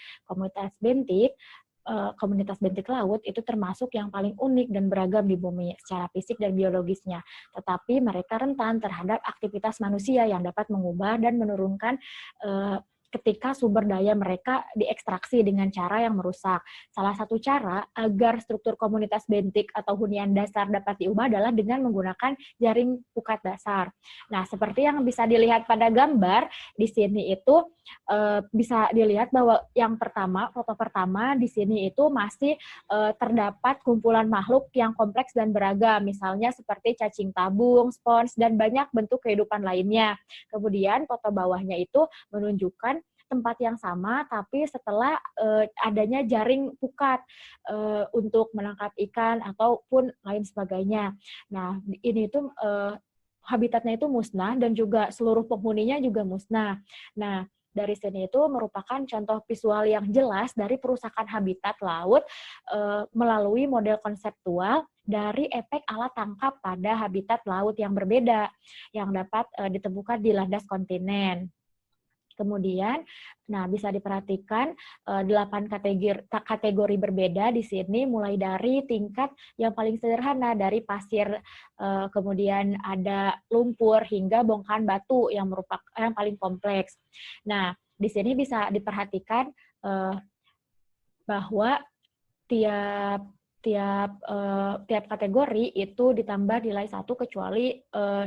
Speaker 1: Komunitas bentik laut itu termasuk yang paling unik dan beragam di bumi secara fisik dan biologisnya. Tetapi mereka rentan terhadap aktivitas manusia yang dapat mengubah dan menurunkan ketika sumber daya mereka diekstraksi dengan cara yang merusak. Salah satu cara agar struktur komunitas bentik atau hunian dasar dapat diubah adalah dengan menggunakan jaring pukat dasar. Nah, seperti yang bisa dilihat pada gambar di sini itu bisa dilihat bahwa yang pertama, foto pertama di sini itu masih terdapat kumpulan makhluk yang kompleks dan beragam, misalnya seperti cacing tabung, spons, dan banyak bentuk kehidupan lainnya. Kemudian foto bawahnya itu menunjukkan tempat yang sama, tapi setelah adanya jaring pukat untuk menangkap ikan ataupun lain sebagainya. Nah, ini itu habitatnya itu musnah dan juga seluruh penghuninya juga musnah. Nah, dari sini itu merupakan contoh visual yang jelas dari perusakan habitat laut melalui model konseptual dari efek alat tangkap pada habitat laut yang berbeda yang dapat ditemukan di landas kontinen. Kemudian, nah bisa diperhatikan 8 kategori berbeda di sini, mulai dari tingkat yang paling sederhana dari pasir, kemudian ada lumpur hingga bongkahan batu yang merupakan yang paling kompleks. Nah, di sini bisa diperhatikan bahwa tiap tiap kategori itu ditambah nilai 1 kecuali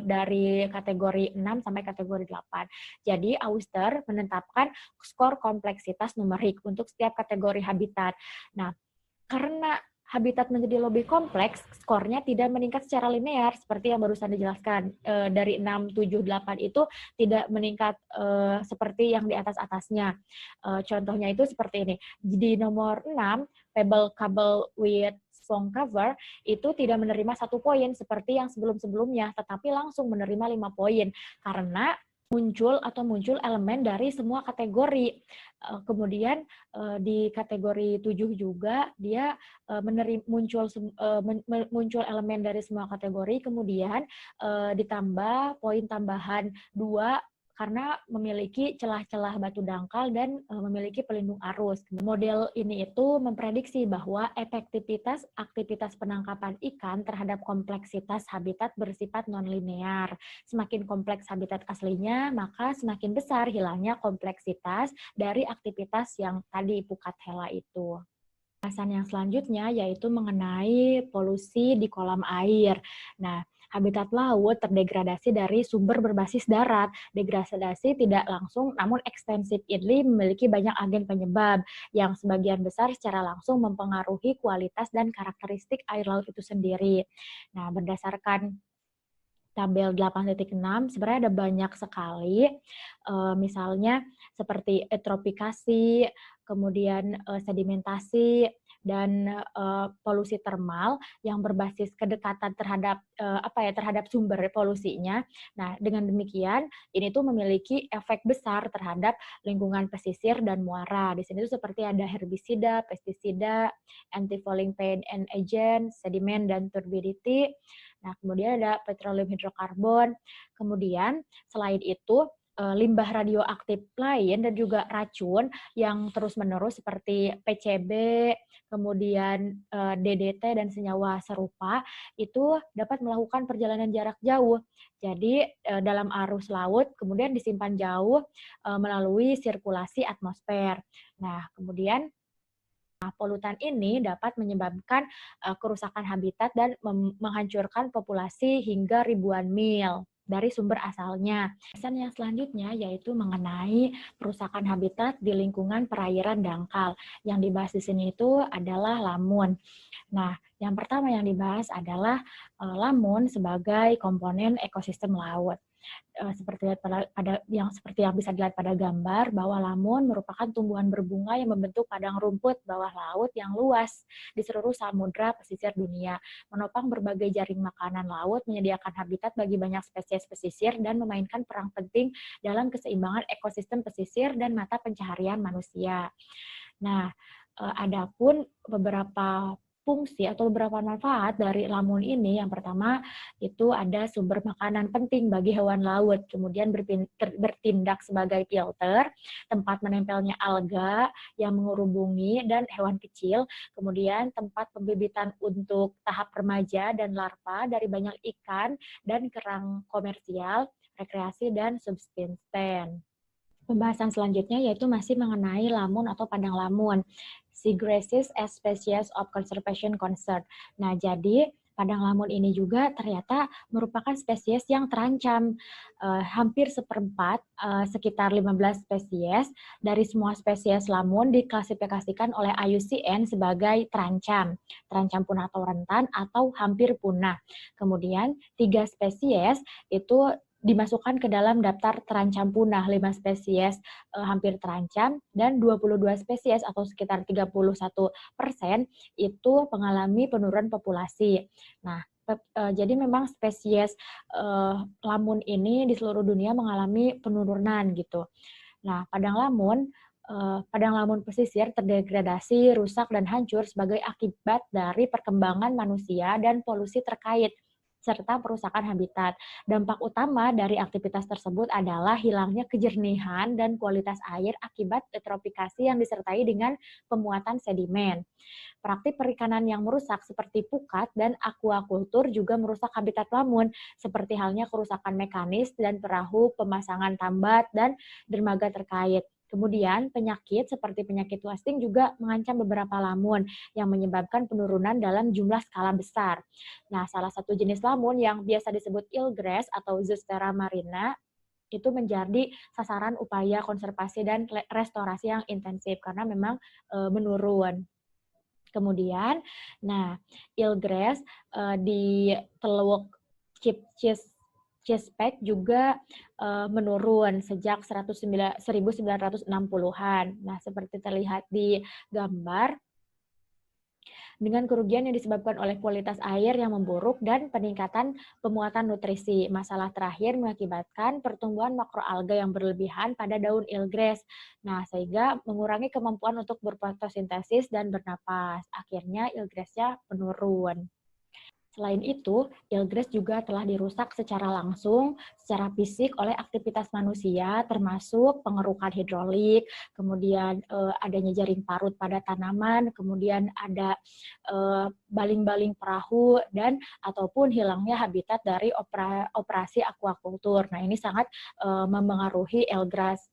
Speaker 1: dari kategori 6 sampai kategori 8. Jadi Auster menetapkan skor kompleksitas numerik untuk setiap kategori habitat. Nah, karena habitat menjadi lebih kompleks, skornya tidak meningkat secara linear seperti yang barusan dijelaskan. Dari 6, 7, 8 itu tidak meningkat seperti yang di atas-atasnya. Contohnya itu seperti ini. Di nomor 6, Pebble Cobble with Foam Cover itu tidak menerima 1 poin seperti yang sebelum-sebelumnya, tetapi langsung menerima 5 poin karena muncul elemen dari semua kategori. Kemudian di kategori 7 juga dia muncul elemen dari semua kategori, kemudian ditambah poin tambahan 2 karena memiliki celah-celah batu dangkal dan memiliki pelindung arus. Model ini itu memprediksi bahwa efektivitas aktivitas penangkapan ikan terhadap kompleksitas habitat bersifat non-linear. Semakin kompleks habitat aslinya, maka semakin besar hilangnya kompleksitas dari aktivitas yang tadi pukat hela itu. Bahasan yang selanjutnya yaitu mengenai polusi di kolam air. Nah, habitat laut terdegradasi dari sumber berbasis darat. Degradasi tidak langsung namun ekstensif ini memiliki banyak agen penyebab yang sebagian besar secara langsung mempengaruhi kualitas dan karakteristik air laut itu sendiri. Nah, berdasarkan tabel 8.6 sebenarnya ada banyak sekali, misalnya seperti eutrofikasi, kemudian sedimentasi, dan polusi termal yang berbasis kedekatan terhadap terhadap sumber polusinya. Nah, dengan demikian ini tuh memiliki efek besar terhadap lingkungan pesisir dan muara. Di sini tuh seperti ada herbisida, pestisida, anti-fouling paint and agent, sedimen dan turbidity. Nah, kemudian ada petroleum hidrokarbon. Kemudian selain itu limbah radioaktif lain dan juga racun yang terus-menerus seperti PCB, kemudian DDT dan senyawa serupa itu dapat melakukan perjalanan jarak jauh. Jadi dalam arus laut kemudian disimpan jauh melalui sirkulasi atmosfer. Nah, kemudian polutan ini dapat menyebabkan kerusakan habitat dan menghancurkan populasi hingga ribuan mil dari sumber asalnya. Pesan yang selanjutnya yaitu mengenai perusakan habitat di lingkungan perairan dangkal. Yang dibahas di sini itu adalah lamun. Nah, yang pertama yang dibahas adalah lamun sebagai komponen ekosistem laut. Seperti yang bisa dilihat pada gambar bahwa lamun merupakan tumbuhan berbunga yang membentuk padang rumput bawah laut yang luas di seluruh samudra pesisir dunia, menopang berbagai jaring makanan laut, menyediakan habitat bagi banyak spesies pesisir dan memainkan peran penting dalam keseimbangan ekosistem pesisir dan mata pencaharian manusia. Nah, adapun beberapa fungsi atau beberapa manfaat dari lamun ini, yang pertama itu ada sumber makanan penting bagi hewan laut, kemudian bertindak sebagai filter, tempat menempelnya alga yang menghubungi dan hewan kecil, kemudian tempat pembibitan untuk tahap remaja dan larva dari banyak ikan dan kerang komersial, rekreasi, dan subsisten. Pembahasan selanjutnya yaitu masih mengenai lamun atau padang lamun, seagrasses as species of conservation concern. Nah, jadi padang lamun ini juga ternyata merupakan spesies yang terancam. Hampir seperempat, sekitar 15 spesies dari semua spesies lamun diklasifikasikan oleh IUCN sebagai terancam, terancam punah atau rentan atau hampir punah. Kemudian 3 spesies itu dimasukkan ke dalam daftar terancam punah, 5 spesies hampir terancam, dan 22 spesies atau sekitar 31% itu mengalami penurunan populasi. Nah, jadi memang spesies lamun ini di seluruh dunia mengalami penurunan gitu. Nah, padang lamun pesisir terdegradasi, rusak, dan hancur sebagai akibat dari perkembangan manusia dan polusi terkait serta perusakan habitat. Dampak utama dari aktivitas tersebut adalah hilangnya kejernihan dan kualitas air akibat eutrofikasi yang disertai dengan pemuatan sedimen. Praktik perikanan yang merusak seperti pukat dan aquaculture juga merusak habitat lamun, seperti halnya kerusakan mekanis dan perahu, pemasangan tambat, dan dermaga terkait. Kemudian, penyakit seperti penyakit wasting juga mengancam beberapa lamun yang menyebabkan penurunan dalam jumlah skala besar. Nah, salah satu jenis lamun yang biasa disebut eelgrass atau Zostera marina itu menjadi sasaran upaya konservasi dan restorasi yang intensif karena memang menurun. Kemudian, nah, eelgrass di Teluk Chesapeake juga menurun sejak 1960-an. Nah, seperti terlihat di gambar, dengan kerugian yang disebabkan oleh kualitas air yang memburuk dan peningkatan pemuatan nutrisi. Masalah terakhir mengakibatkan pertumbuhan makroalga yang berlebihan pada daun eelgrass. Nah, sehingga mengurangi kemampuan untuk berfotosintesis dan bernapas. Akhirnya eelgrassnya menurun. Selain itu, eelgrass juga telah dirusak secara langsung, secara fisik oleh aktivitas manusia, termasuk pengerukan hidrolik, kemudian adanya jaring parut pada tanaman, kemudian ada baling-baling perahu, dan ataupun hilangnya habitat dari operasi aquaculture. Nah, ini sangat memengaruhi eelgrass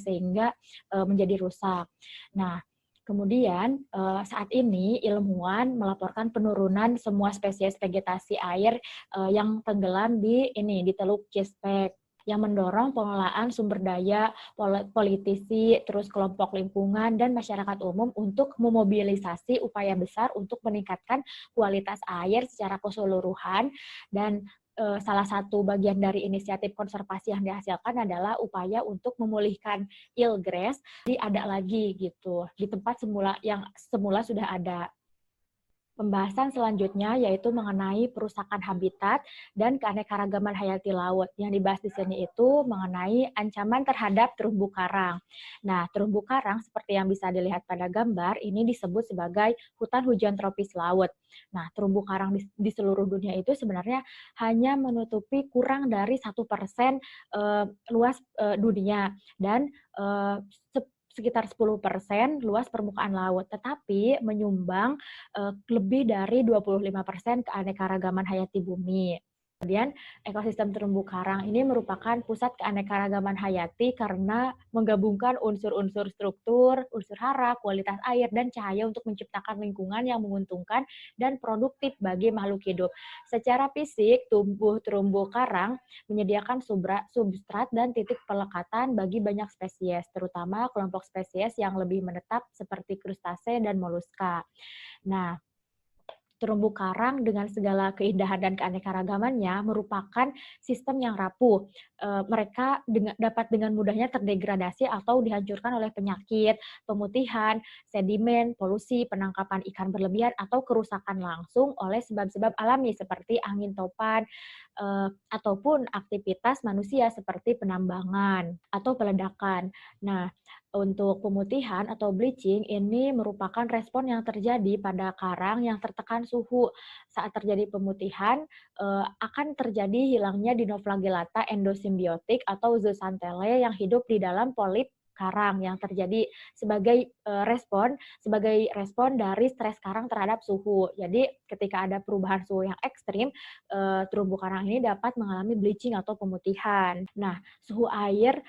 Speaker 1: sehingga menjadi rusak. Nah, kemudian saat ini ilmuwan melaporkan penurunan semua spesies vegetasi air yang tenggelam di Teluk Chesapeake yang mendorong pengelolaan sumber daya, politisi, terus kelompok lingkungan, dan masyarakat umum untuk memobilisasi upaya besar untuk meningkatkan kualitas air secara keseluruhan. Dan salah satu bagian dari inisiatif konservasi yang dihasilkan adalah upaya untuk memulihkan eelgrass ada lagi gitu di tempat yang semula sudah ada. Pembahasan selanjutnya yaitu mengenai perusakan habitat dan keanekaragaman hayati laut. Yang dibahas di sini itu mengenai ancaman terhadap terumbu karang. Nah, terumbu karang seperti yang bisa dilihat pada gambar ini disebut sebagai hutan hujan tropis laut. Nah, terumbu karang di seluruh dunia itu sebenarnya hanya menutupi kurang dari 1% luas dunia dan sekitar 10% luas permukaan laut, tetapi menyumbang lebih dari 25% keanekaragaman hayati bumi. Kemudian ekosistem terumbu karang ini merupakan pusat keanekaragaman hayati karena menggabungkan unsur-unsur struktur, unsur hara, kualitas air, dan cahaya untuk menciptakan lingkungan yang menguntungkan dan produktif bagi makhluk hidup. Secara fisik, tubuh terumbu karang menyediakan substrat dan titik pelekatan bagi banyak spesies, terutama kelompok spesies yang lebih menetap seperti krustase dan moluska. Nah, terumbu karang dengan segala keindahan dan keanekaragamannya merupakan sistem yang rapuh. Mereka dapat dengan mudahnya terdegradasi atau dihancurkan oleh penyakit, pemutihan, sedimen, polusi, penangkapan ikan berlebihan, atau kerusakan langsung oleh sebab-sebab alami seperti angin topan, ataupun aktivitas manusia seperti penambangan atau peledakan. Nah, untuk pemutihan atau bleaching ini merupakan respon yang terjadi pada karang yang tertekan suhu. Saat terjadi pemutihan, akan terjadi hilangnya dinoflagellata endosimbiotik atau zooxanthellae yang hidup di dalam polip karang yang terjadi sebagai respon dari stres karang terhadap suhu. Jadi ketika ada perubahan suhu yang ekstrim, terumbu karang ini dapat mengalami bleaching atau pemutihan. Nah, suhu air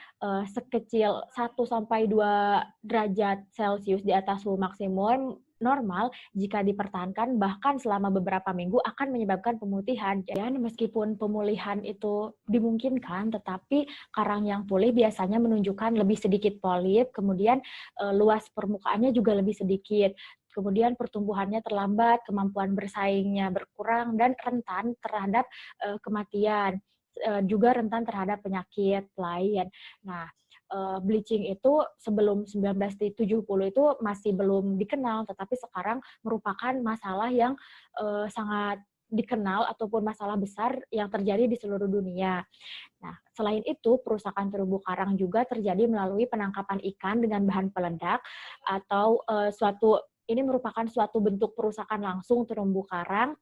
Speaker 1: sekecil 1-2 derajat Celcius di atas suhu maksimum normal jika dipertahankan bahkan selama beberapa minggu akan menyebabkan pemutihan. Dan meskipun pemulihan itu dimungkinkan, tetapi karang yang pulih biasanya menunjukkan lebih sedikit polip, kemudian luas permukaannya juga lebih sedikit. Kemudian pertumbuhannya terlambat, kemampuan bersaingnya berkurang, dan rentan terhadap kematian. Juga rentan terhadap penyakit lain. Nah, bleaching itu sebelum 1970 itu masih belum dikenal, tetapi sekarang merupakan masalah yang sangat dikenal ataupun masalah besar yang terjadi di seluruh dunia. Nah, selain itu, perusakan terumbu karang juga terjadi melalui penangkapan ikan dengan bahan peledak atau ini merupakan suatu bentuk perusakan langsung terumbu karang,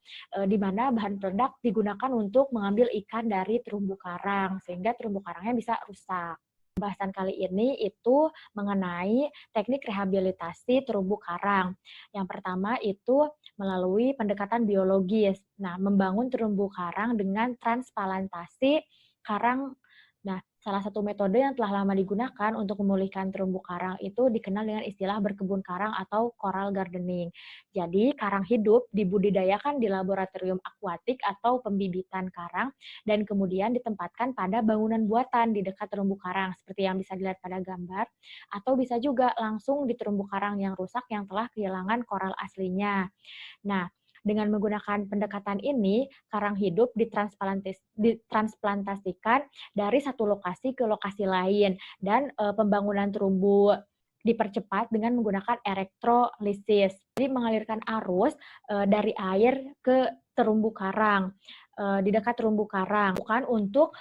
Speaker 1: di mana bahan peledak digunakan untuk mengambil ikan dari terumbu karang, sehingga terumbu karangnya bisa rusak. Pembahasan kali ini itu mengenai teknik rehabilitasi terumbu karang. Yang pertama itu melalui pendekatan biologis. Nah, membangun terumbu karang dengan transplantasi karang. Nah, salah satu metode yang telah lama digunakan untuk memulihkan terumbu karang itu dikenal dengan istilah berkebun karang atau coral gardening. Jadi, karang hidup dibudidayakan di laboratorium akuatik atau pembibitan karang dan kemudian ditempatkan pada bangunan buatan di dekat terumbu karang seperti yang bisa dilihat pada gambar, atau bisa juga langsung di terumbu karang yang rusak yang telah kehilangan koral aslinya. Nah, dengan menggunakan pendekatan ini, karang hidup ditransplantasikan dari satu lokasi ke lokasi lain, dan pembangunan terumbu dipercepat dengan menggunakan elektrolisis. Jadi mengalirkan arus dari air ke terumbu karang, di dekat terumbu karang, bukan untuk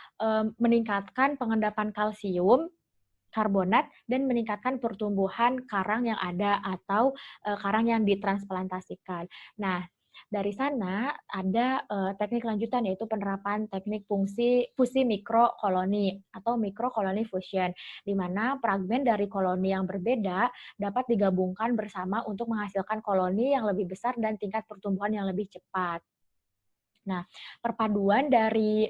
Speaker 1: meningkatkan pengendapan kalsium, karbonat, dan meningkatkan pertumbuhan karang yang ada atau karang yang ditransplantasikan. Nah, dari sana ada teknik lanjutan yaitu penerapan teknik fusi mikrokoloni atau mikrokoloni fusion, di mana fragmen dari koloni yang berbeda dapat digabungkan bersama untuk menghasilkan koloni yang lebih besar dan tingkat pertumbuhan yang lebih cepat. Nah, perpaduan dari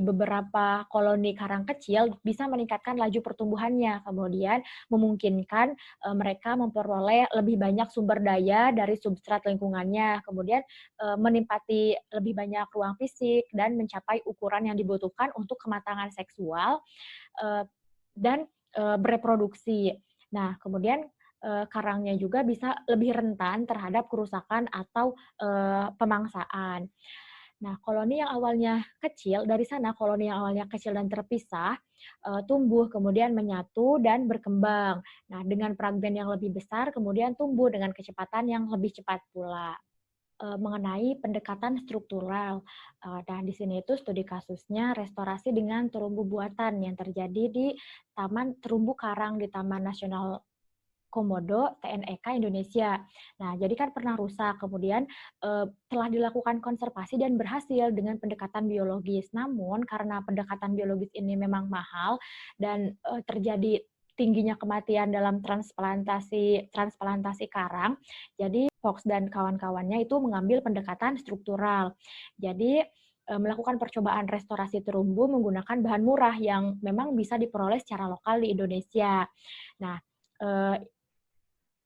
Speaker 1: beberapa koloni karang kecil bisa meningkatkan laju pertumbuhannya, kemudian memungkinkan mereka memperoleh lebih banyak sumber daya dari substrat lingkungannya, kemudian menempati lebih banyak ruang fisik dan mencapai ukuran yang dibutuhkan untuk kematangan seksual dan bereproduksi. Nah, kemudian karangnya juga bisa lebih rentan terhadap kerusakan atau pemangsaan. Nah, koloni yang awalnya kecil, dari sana koloni yang awalnya kecil dan terpisah, tumbuh, kemudian menyatu dan berkembang. Nah, dengan fragmen yang lebih besar, kemudian tumbuh dengan kecepatan yang lebih cepat pula. Mengenai pendekatan struktural, dan di sini itu studi kasusnya restorasi dengan terumbu buatan yang terjadi di Taman Terumbu Karang di Taman Nasional Komodo TNEK Indonesia. Nah, jadi kan pernah rusak, kemudian telah dilakukan konservasi dan berhasil dengan pendekatan biologis. Namun karena pendekatan biologis ini memang mahal dan terjadi tingginya kematian dalam transplantasi karang, jadi Fox dan kawan-kawannya itu mengambil pendekatan struktural. Jadi melakukan percobaan restorasi terumbu menggunakan bahan murah yang memang bisa diperoleh secara lokal di Indonesia. Nah,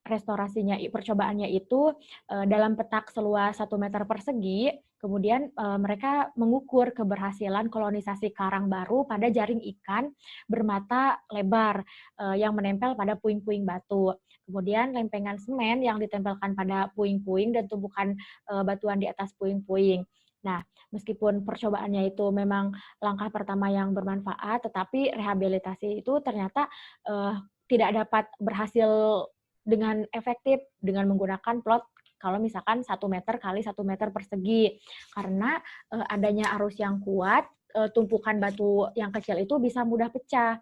Speaker 1: percobaannya itu dalam petak seluas 1 meter persegi, kemudian mereka mengukur keberhasilan kolonisasi karang baru pada jaring ikan bermata lebar yang menempel pada puing-puing batu. Kemudian lempengan semen yang ditempelkan pada puing-puing dan tumpukan batuan di atas puing-puing. Nah, meskipun percobaannya itu memang langkah pertama yang bermanfaat, tetapi rehabilitasi itu ternyata tidak dapat berhasil dengan efektif dengan menggunakan plot kalau misalkan 1 meter kali 1 meter persegi. Karena adanya arus yang kuat, tumpukan batu yang kecil itu bisa mudah pecah.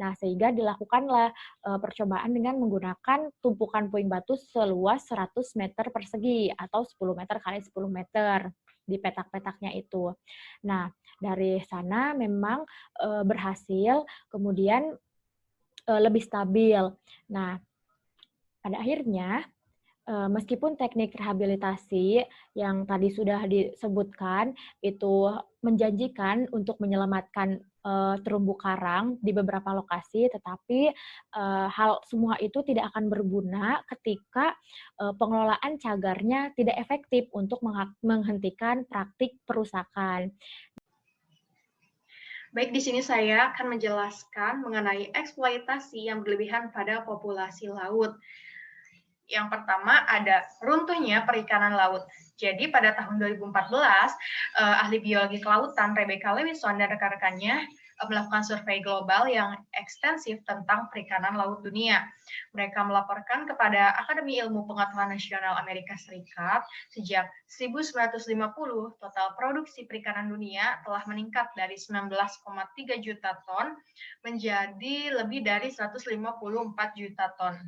Speaker 1: Nah, sehingga dilakukanlah percobaan dengan menggunakan tumpukan puing batu seluas 100 meter persegi atau 10 meter kali 10 meter di petak-petaknya itu. Nah, dari sana memang berhasil, kemudian lebih stabil. Nah, pada akhirnya meskipun teknik rehabilitasi yang tadi sudah disebutkan itu menjanjikan untuk menyelamatkan terumbu karang di beberapa lokasi, tetapi hal semua itu tidak akan berguna ketika pengelolaan cagarnya tidak efektif untuk menghentikan praktik perusakan.
Speaker 3: Baik, di sini saya akan menjelaskan mengenai eksploitasi yang berlebihan pada populasi laut. Yang pertama ada runtuhnya perikanan laut. Jadi pada tahun 2014, ahli biologi kelautan Rebecca Lewison dan rekan-rekannya melakukan survei global yang ekstensif tentang perikanan laut dunia. Mereka melaporkan kepada Akademi Ilmu Pengetahuan Nasional Amerika Serikat sejak 1950 total produksi perikanan dunia telah meningkat dari 19,3 juta ton menjadi lebih dari 154 juta ton.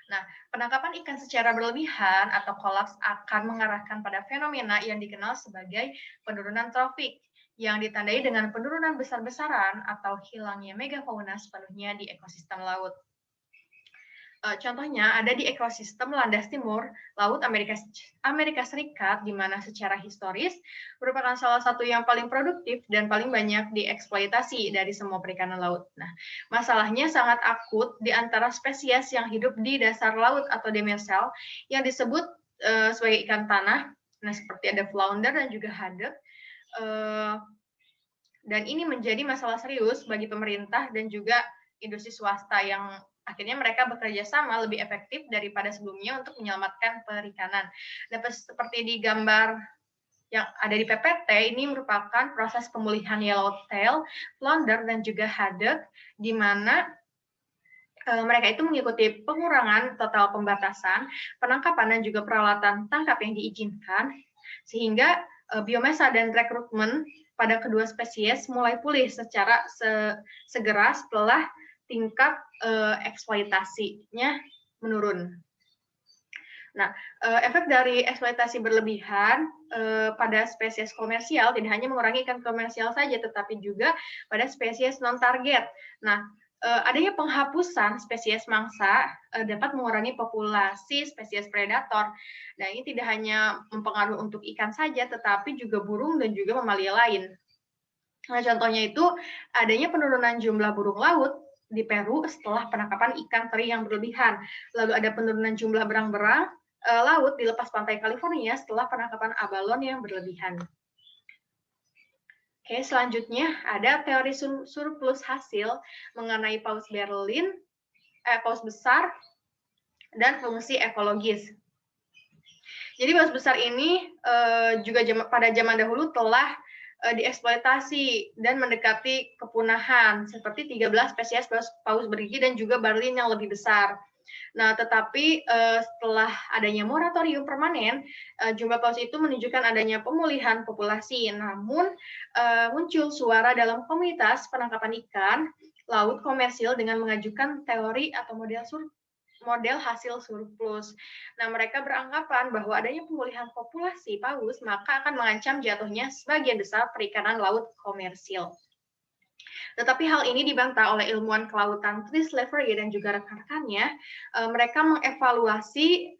Speaker 3: Nah, penangkapan ikan secara berlebihan atau kolaps akan mengarahkan pada fenomena yang dikenal sebagai penurunan trofik, yang ditandai dengan penurunan besar-besaran atau hilangnya megafauna sepenuhnya di ekosistem laut. Contohnya ada di ekosistem landas timur Laut Amerika Serikat, di mana secara historis merupakan salah satu yang paling produktif dan paling banyak dieksploitasi dari semua perikanan laut. Nah, masalahnya sangat akut di antara spesies yang hidup di dasar laut atau demersal yang disebut sebagai ikan tanah. Nah, seperti ada flounder dan juga haddock. Dan ini menjadi masalah serius bagi pemerintah dan juga industri swasta yang akhirnya mereka bekerja sama lebih efektif daripada sebelumnya untuk menyelamatkan perikanan. Dan seperti di gambar yang ada di PPT, ini merupakan proses pemulihan yellowtail, flounder, dan juga haddock, di mana mereka itu mengikuti pengurangan total pembatasan, penangkapan, dan juga peralatan tangkap yang diizinkan, sehingga biomasa dan rekrutmen pada kedua spesies mulai pulih secara segera setelah tingkat eksploitasinya menurun. Nah, efek dari eksploitasi berlebihan pada spesies komersial tidak hanya mengurangi ikan komersial saja, tetapi juga pada spesies non-target. Nah, adanya penghapusan spesies mangsa dapat mengurangi populasi spesies predator. Nah, ini tidak hanya mempengaruhi untuk ikan saja, tetapi juga burung dan juga mamalia lain. Nah, contohnya itu adanya penurunan jumlah burung laut di Peru setelah penangkapan ikan teri yang berlebihan. Lalu ada penurunan jumlah berang-berang laut di lepas pantai California setelah penangkapan abalon yang berlebihan. Oke, selanjutnya ada teori surplus hasil mengenai paus besar dan fungsi ekologis. Jadi paus besar ini juga pada zaman dahulu telah dieksploitasi dan mendekati kepunahan, seperti 13 spesies paus bergigi dan juga barlin yang lebih besar. Nah, tetapi setelah adanya moratorium permanen, jumlah paus itu menunjukkan adanya pemulihan populasi. Namun, muncul suara dalam komunitas penangkapan ikan laut komersil dengan mengajukan teori atau model hasil surplus. Nah, mereka beranggapan bahwa adanya pemulihan populasi paus maka akan mengancam jatuhnya sebagian besar perikanan laut komersil. Tetapi hal ini dibantah oleh ilmuwan kelautan Chris Lavery dan juga rekan-rekannya. Mereka mengevaluasi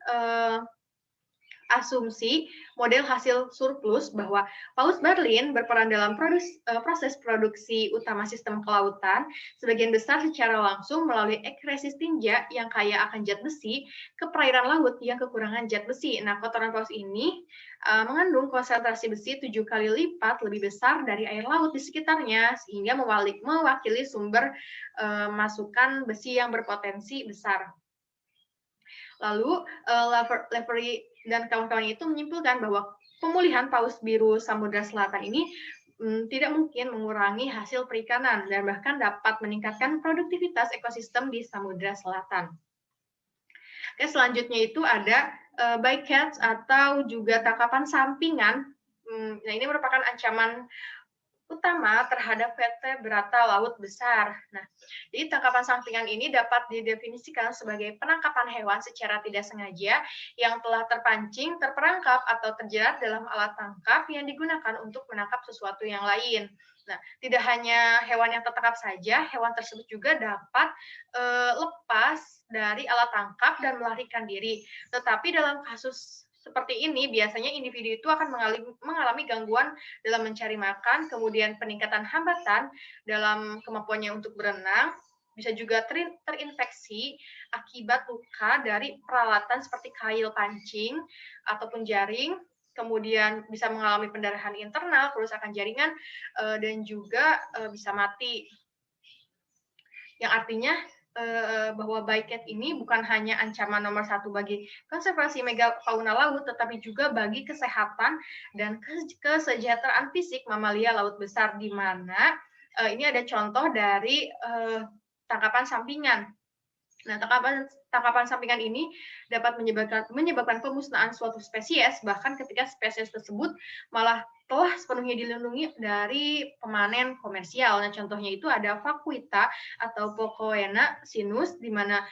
Speaker 3: asumsi model hasil surplus bahwa paus Berlin berperan dalam proses produksi utama sistem kelautan sebagian besar secara langsung melalui ekresis tinja yang kaya akan zat besi ke perairan laut yang kekurangan zat besi. Nah, kotoran paus ini mengandung konsentrasi besi 7 kali lipat lebih besar dari air laut di sekitarnya, sehingga mewakili sumber masukan besi yang berpotensi besar. Lalu Lavery dan kawan-kawan itu menyimpulkan bahwa pemulihan paus biru Samudra Selatan ini tidak mungkin mengurangi hasil perikanan dan bahkan dapat meningkatkan produktivitas ekosistem di Samudra Selatan. Oke, selanjutnya itu ada bycatch atau juga tangkapan sampingan. Nah, ini merupakan ancaman utama terhadap vertebrata laut besar. Nah, jadi tangkapan sampingan ini dapat didefinisikan sebagai penangkapan hewan secara tidak sengaja yang telah terpancing, terperangkap, atau terjerat dalam alat tangkap yang digunakan untuk menangkap sesuatu yang lain. Nah, tidak hanya hewan yang tertangkap saja, hewan tersebut juga dapat lepas dari alat tangkap dan melarikan diri. Tetapi dalam kasus seperti ini, biasanya individu itu akan mengalami gangguan dalam mencari makan, kemudian peningkatan hambatan dalam kemampuannya untuk berenang, bisa juga terinfeksi akibat luka dari peralatan seperti kail pancing ataupun jaring, kemudian bisa mengalami pendarahan internal, kerusakan jaringan, dan juga bisa mati. Yang artinya bahwa bycatch ini bukan hanya ancaman nomor satu bagi konservasi megafauna laut, tetapi juga bagi kesehatan dan kesejahteraan fisik mamalia laut besar, di mana ini ada contoh dari tangkapan sampingan. Nah, tangkapan sampingan ini dapat menyebabkan pemusnahan suatu spesies, bahkan ketika spesies tersebut malah telah sepenuhnya dilindungi dari pemanen komersial. Nah, contohnya itu ada Vaquita atau Pocoena sinus, di mana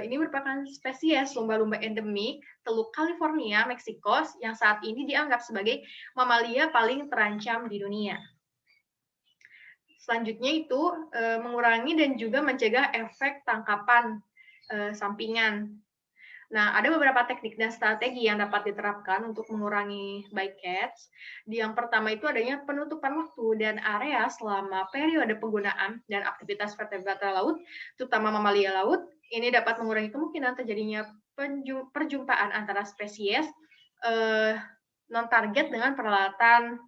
Speaker 3: ini merupakan spesies lumba-lumba endemik Teluk California, Meksiko, yang saat ini dianggap sebagai mamalia paling terancam di dunia. Selanjutnya itu mengurangi dan juga mencegah efek tangkapan sampingan. Nah, ada beberapa teknik dan strategi yang dapat diterapkan untuk mengurangi bycatch. Yang pertama itu adanya penutupan waktu dan area selama periode penggunaan dan aktivitas vertebrata laut, terutama mamalia laut. Ini dapat mengurangi kemungkinan terjadinya perjumpaan antara spesies non-target dengan peralatan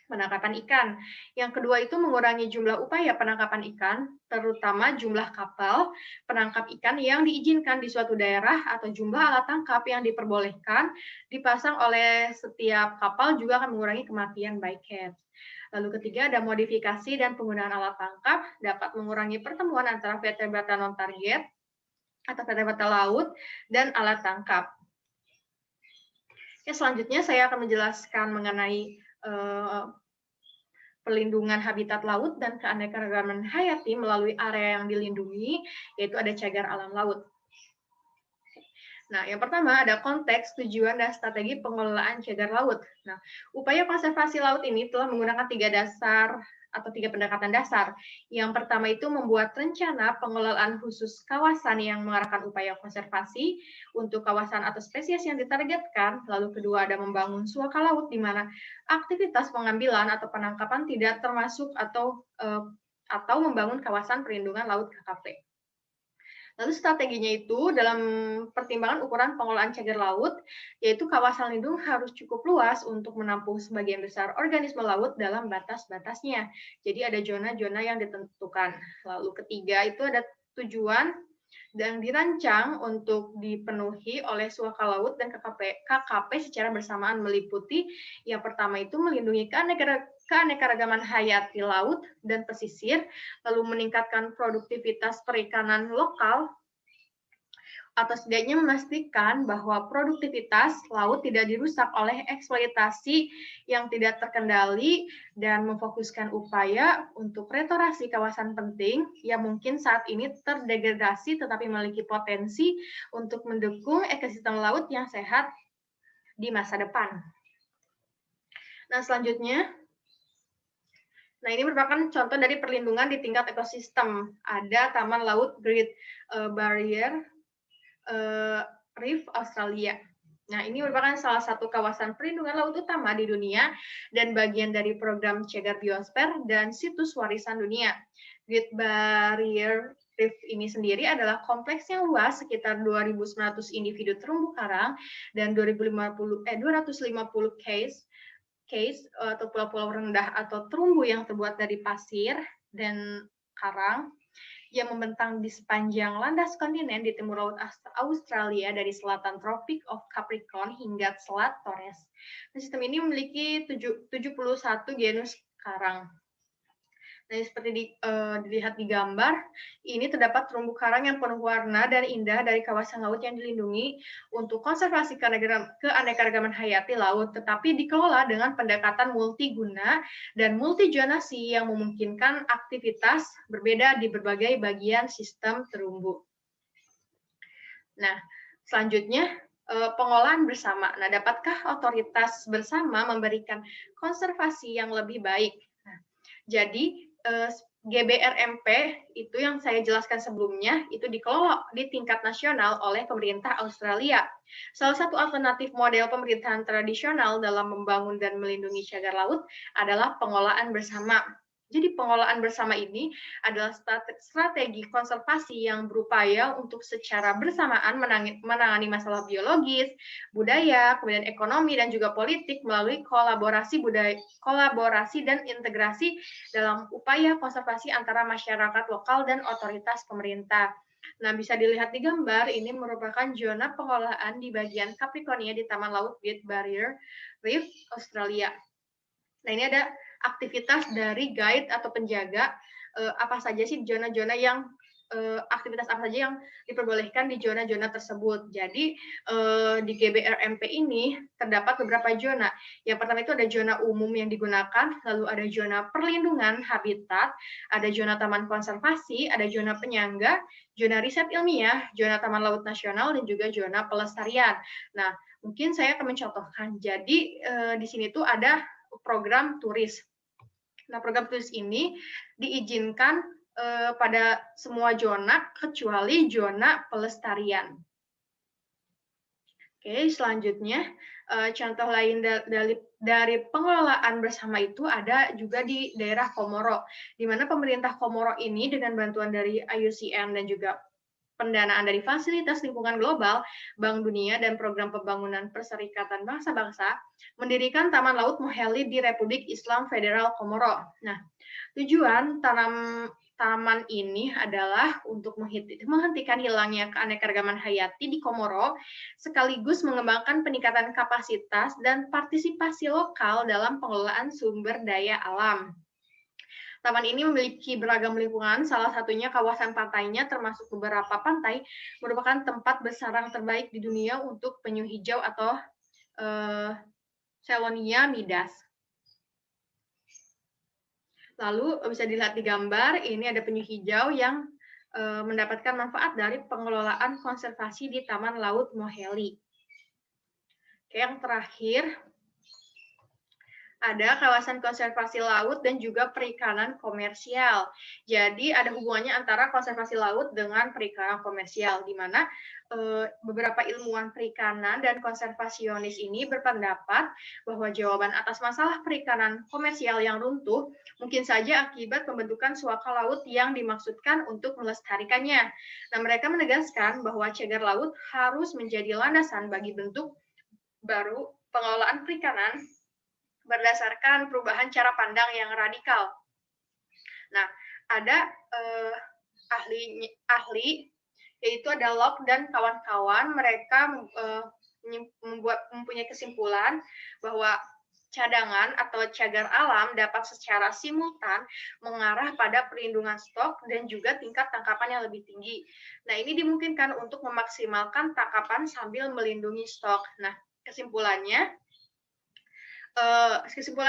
Speaker 3: penangkapan ikan. Yang kedua itu mengurangi jumlah upaya penangkapan ikan, terutama jumlah kapal penangkap ikan yang diizinkan di suatu daerah atau jumlah alat tangkap yang diperbolehkan dipasang oleh setiap kapal juga akan mengurangi kematian bycatch. Lalu ketiga ada modifikasi dan penggunaan alat tangkap dapat mengurangi pertemuan antara vertebrata non-target atau vertebrata laut dan alat tangkap. Selanjutnya saya akan menjelaskan mengenai perlindungan habitat laut dan keanekaragaman hayati melalui area yang dilindungi, yaitu ada cagar alam laut. Nah, yang pertama ada konteks, tujuan, dan strategi pengelolaan cagar laut. Nah, upaya konservasi laut ini telah menggunakan tiga pendekatan dasar. Yang pertama itu membuat rencana pengelolaan khusus kawasan yang mengarahkan upaya konservasi untuk kawasan atau spesies yang ditargetkan. Lalu kedua ada membangun suaka laut, di mana aktivitas pengambilan atau penangkapan tidak termasuk, atau membangun kawasan perlindungan laut KKP. Lalu strateginya itu dalam pertimbangan ukuran pengelolaan cagar laut, yaitu kawasan lindung harus cukup luas untuk menampung sebagian besar organisme laut dalam batas-batasnya. Jadi ada zona-zona yang ditentukan. Lalu ketiga itu ada tujuan dan dirancang untuk dipenuhi oleh suaka laut dan KKP secara bersamaan, meliputi yang pertama itu melindungi keanekaragaman hayati laut dan pesisir, lalu meningkatkan produktivitas perikanan lokal, atau setidaknya memastikan bahwa produktivitas laut tidak dirusak oleh eksploitasi yang tidak terkendali, dan memfokuskan upaya untuk restorasi kawasan penting yang mungkin saat ini terdegradasi tetapi memiliki potensi untuk mendukung ekosistem laut yang sehat di masa depan. Nah, selanjutnya, ini merupakan contoh dari perlindungan di tingkat ekosistem. Ada Taman Laut Great Barrier Reef Australia. Nah, ini merupakan salah satu kawasan perlindungan laut utama di dunia dan bagian dari program cagar biosfer dan situs warisan dunia. Great Barrier Reef ini sendiri adalah kompleks yang luas, sekitar 2.900 individu terumbu karang dan 250 case atau pulau-pulau rendah atau terumbu yang terbuat dari pasir dan karang yang membentang di sepanjang landas kontinen di timur laut Australia dari selatan Tropic of Capricorn hingga Selat Torres. Sistem ini memiliki 71 genus karang. Nah, seperti dilihat di gambar, ini terdapat terumbu karang yang penuh warna dan indah dari kawasan laut yang dilindungi untuk konservasi keanekaragaman hayati laut, tetapi dikelola dengan pendekatan multiguna dan multijonasi yang memungkinkan aktivitas berbeda di berbagai bagian sistem terumbu. Nah, selanjutnya pengolahan bersama. Nah, dapatkah otoritas bersama memberikan konservasi yang lebih baik? Nah, jadi GBRMP itu yang saya jelaskan sebelumnya itu dikelola di tingkat nasional oleh pemerintah Australia. Salah satu alternatif model pemerintahan tradisional dalam membangun dan melindungi cagar laut adalah pengolahan bersama. Jadi pengolahan bersama ini adalah strategi konservasi yang berupaya untuk secara bersamaan menangani masalah biologis, budaya, kemudian ekonomi, dan juga politik melalui kolaborasi dan integrasi dalam upaya konservasi antara masyarakat lokal dan otoritas pemerintah. Nah, bisa dilihat di gambar, ini merupakan zona pengolahan di bagian Capricornia di Taman Laut Great Barrier Reef, Australia. Nah, ini ada aktivitas dari guide atau penjaga, apa saja sih zona-zona yang aktivitas apa saja yang diperbolehkan di zona-zona tersebut. Jadi di GBRMP ini terdapat beberapa zona. Yang pertama itu ada zona umum yang digunakan, lalu ada zona perlindungan habitat, ada zona taman konservasi, ada zona penyangga, zona riset ilmiah, zona taman laut nasional, dan juga zona pelestarian. Nah, mungkin saya akan mencontohkan. Jadi di sini tuh ada program turis. Nah, program turis ini diizinkan pada semua zona kecuali zona pelestarian. Oke, selanjutnya contoh lain dari pengelolaan bersama itu ada juga di daerah Komoro, di mana pemerintah Komoro ini dengan bantuan dari IUCN dan juga pendanaan dari Fasilitas Lingkungan Global, Bank Dunia, dan Program Pembangunan Perserikatan Bangsa-Bangsa, mendirikan Taman Laut Moheli di Republik Islam Federal Komoro. Nah, tujuan taman ini adalah untuk menghentikan hilangnya keanekaragaman hayati di Komoro, sekaligus mengembangkan peningkatan kapasitas dan partisipasi lokal dalam pengelolaan sumber daya alam. Taman ini memiliki beragam lingkungan, salah satunya kawasan pantainya termasuk beberapa pantai merupakan tempat bersarang terbaik di dunia untuk penyu hijau atau Chelonia midas. Lalu bisa dilihat di gambar, ini ada penyu hijau yang mendapatkan manfaat dari pengelolaan konservasi di Taman Laut Moheli. Oke, yang terakhir, ada kawasan konservasi laut dan juga perikanan komersial. Jadi ada hubungannya antara konservasi laut dengan perikanan komersial, di mana beberapa ilmuwan perikanan dan konservasionis ini berpendapat bahwa jawaban atas masalah perikanan komersial yang runtuh mungkin saja akibat pembentukan suaka laut yang dimaksudkan untuk melestarikannya. Nah, mereka menegaskan bahwa cagar laut harus menjadi landasan bagi bentuk baru pengelolaan perikanan berdasarkan perubahan cara pandang yang radikal. Nah, ada ahli yaitu ada Locke dan kawan-kawan. Mereka mempunyai kesimpulan bahwa cadangan atau cagar alam dapat secara simultan mengarah pada perlindungan stok dan juga tingkat tangkapan yang lebih tinggi. Nah, ini dimungkinkan untuk memaksimalkan tangkapan sambil melindungi stok. Nah, kesimpulan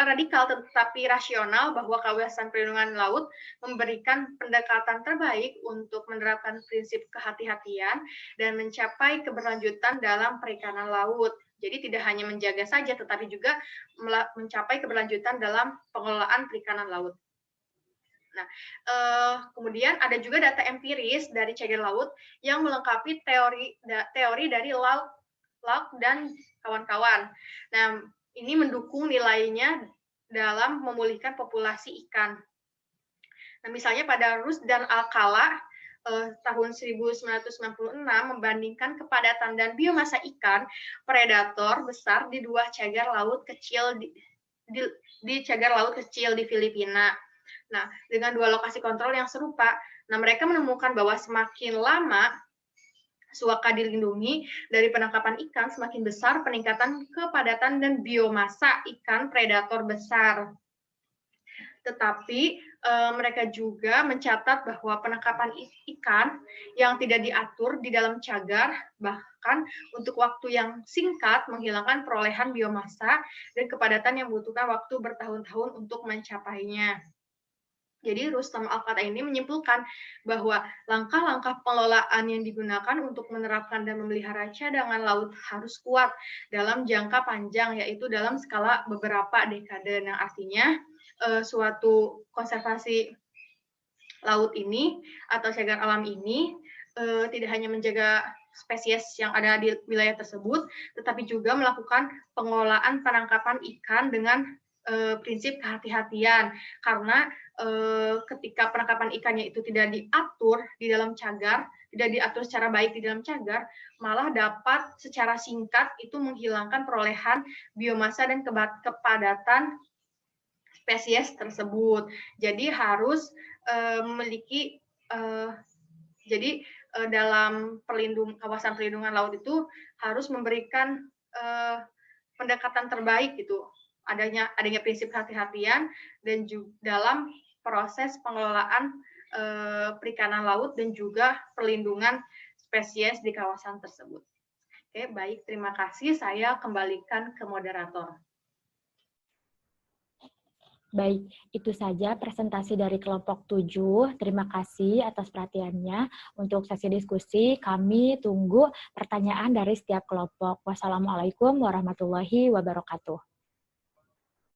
Speaker 3: radikal tetapi rasional bahwa kawasan perlindungan laut memberikan pendekatan terbaik untuk menerapkan prinsip kehati-hatian dan mencapai keberlanjutan dalam perikanan laut. Jadi tidak hanya menjaga saja, tetapi juga mencapai keberlanjutan dalam pengelolaan perikanan laut. Nah, kemudian ada juga data empiris dari cagar laut yang melengkapi teori dari Locke dan kawan-kawan. Nah, ini mendukung nilainya dalam memulihkan populasi ikan. Nah, misalnya pada Rus dan Alcala tahun 1996 membandingkan kepadatan dan biomasa ikan predator besar di dua cagar laut kecil di cagar laut kecil di Filipina. Nah, dengan dua lokasi kontrol yang serupa, nah mereka menemukan bahwa semakin lama suaka dilindungi dari penangkapan ikan, semakin besar peningkatan kepadatan dan biomasa ikan predator besar. Tetapi mereka juga mencatat bahwa penangkapan ikan yang tidak diatur di dalam cagar, bahkan untuk waktu yang singkat, menghilangkan perolehan biomasa dan kepadatan yang membutuhkan waktu bertahun-tahun untuk mencapainya. Jadi Rustam Al-Qata ini menyimpulkan bahwa langkah-langkah pengelolaan yang digunakan untuk menerapkan dan memelihara cadangan laut harus kuat dalam jangka panjang, yaitu dalam skala beberapa dekade. Nah, artinya suatu konservasi laut ini atau cagar alam ini tidak hanya menjaga spesies yang ada di wilayah tersebut, tetapi juga melakukan pengelolaan penangkapan ikan dengan prinsip kehati-hatian, karena ketika penangkapan ikannya itu tidak diatur di dalam cagar, tidak diatur secara baik di dalam cagar, malah dapat secara singkat itu menghilangkan perolehan biomasa dan kepadatan spesies tersebut. Jadi harus memiliki dalam kawasan perlindungan laut itu harus memberikan pendekatan terbaik gitu. Adanya prinsip hati-hatian dan juga dalam proses pengelolaan perikanan laut dan juga perlindungan spesies di kawasan tersebut. Oke, baik, terima kasih. Saya kembalikan ke moderator.
Speaker 1: Baik, itu saja presentasi dari kelompok 7. Terima kasih atas perhatiannya. Untuk sesi diskusi, kami tunggu pertanyaan dari setiap kelompok. Wassalamualaikum warahmatullahi wabarakatuh.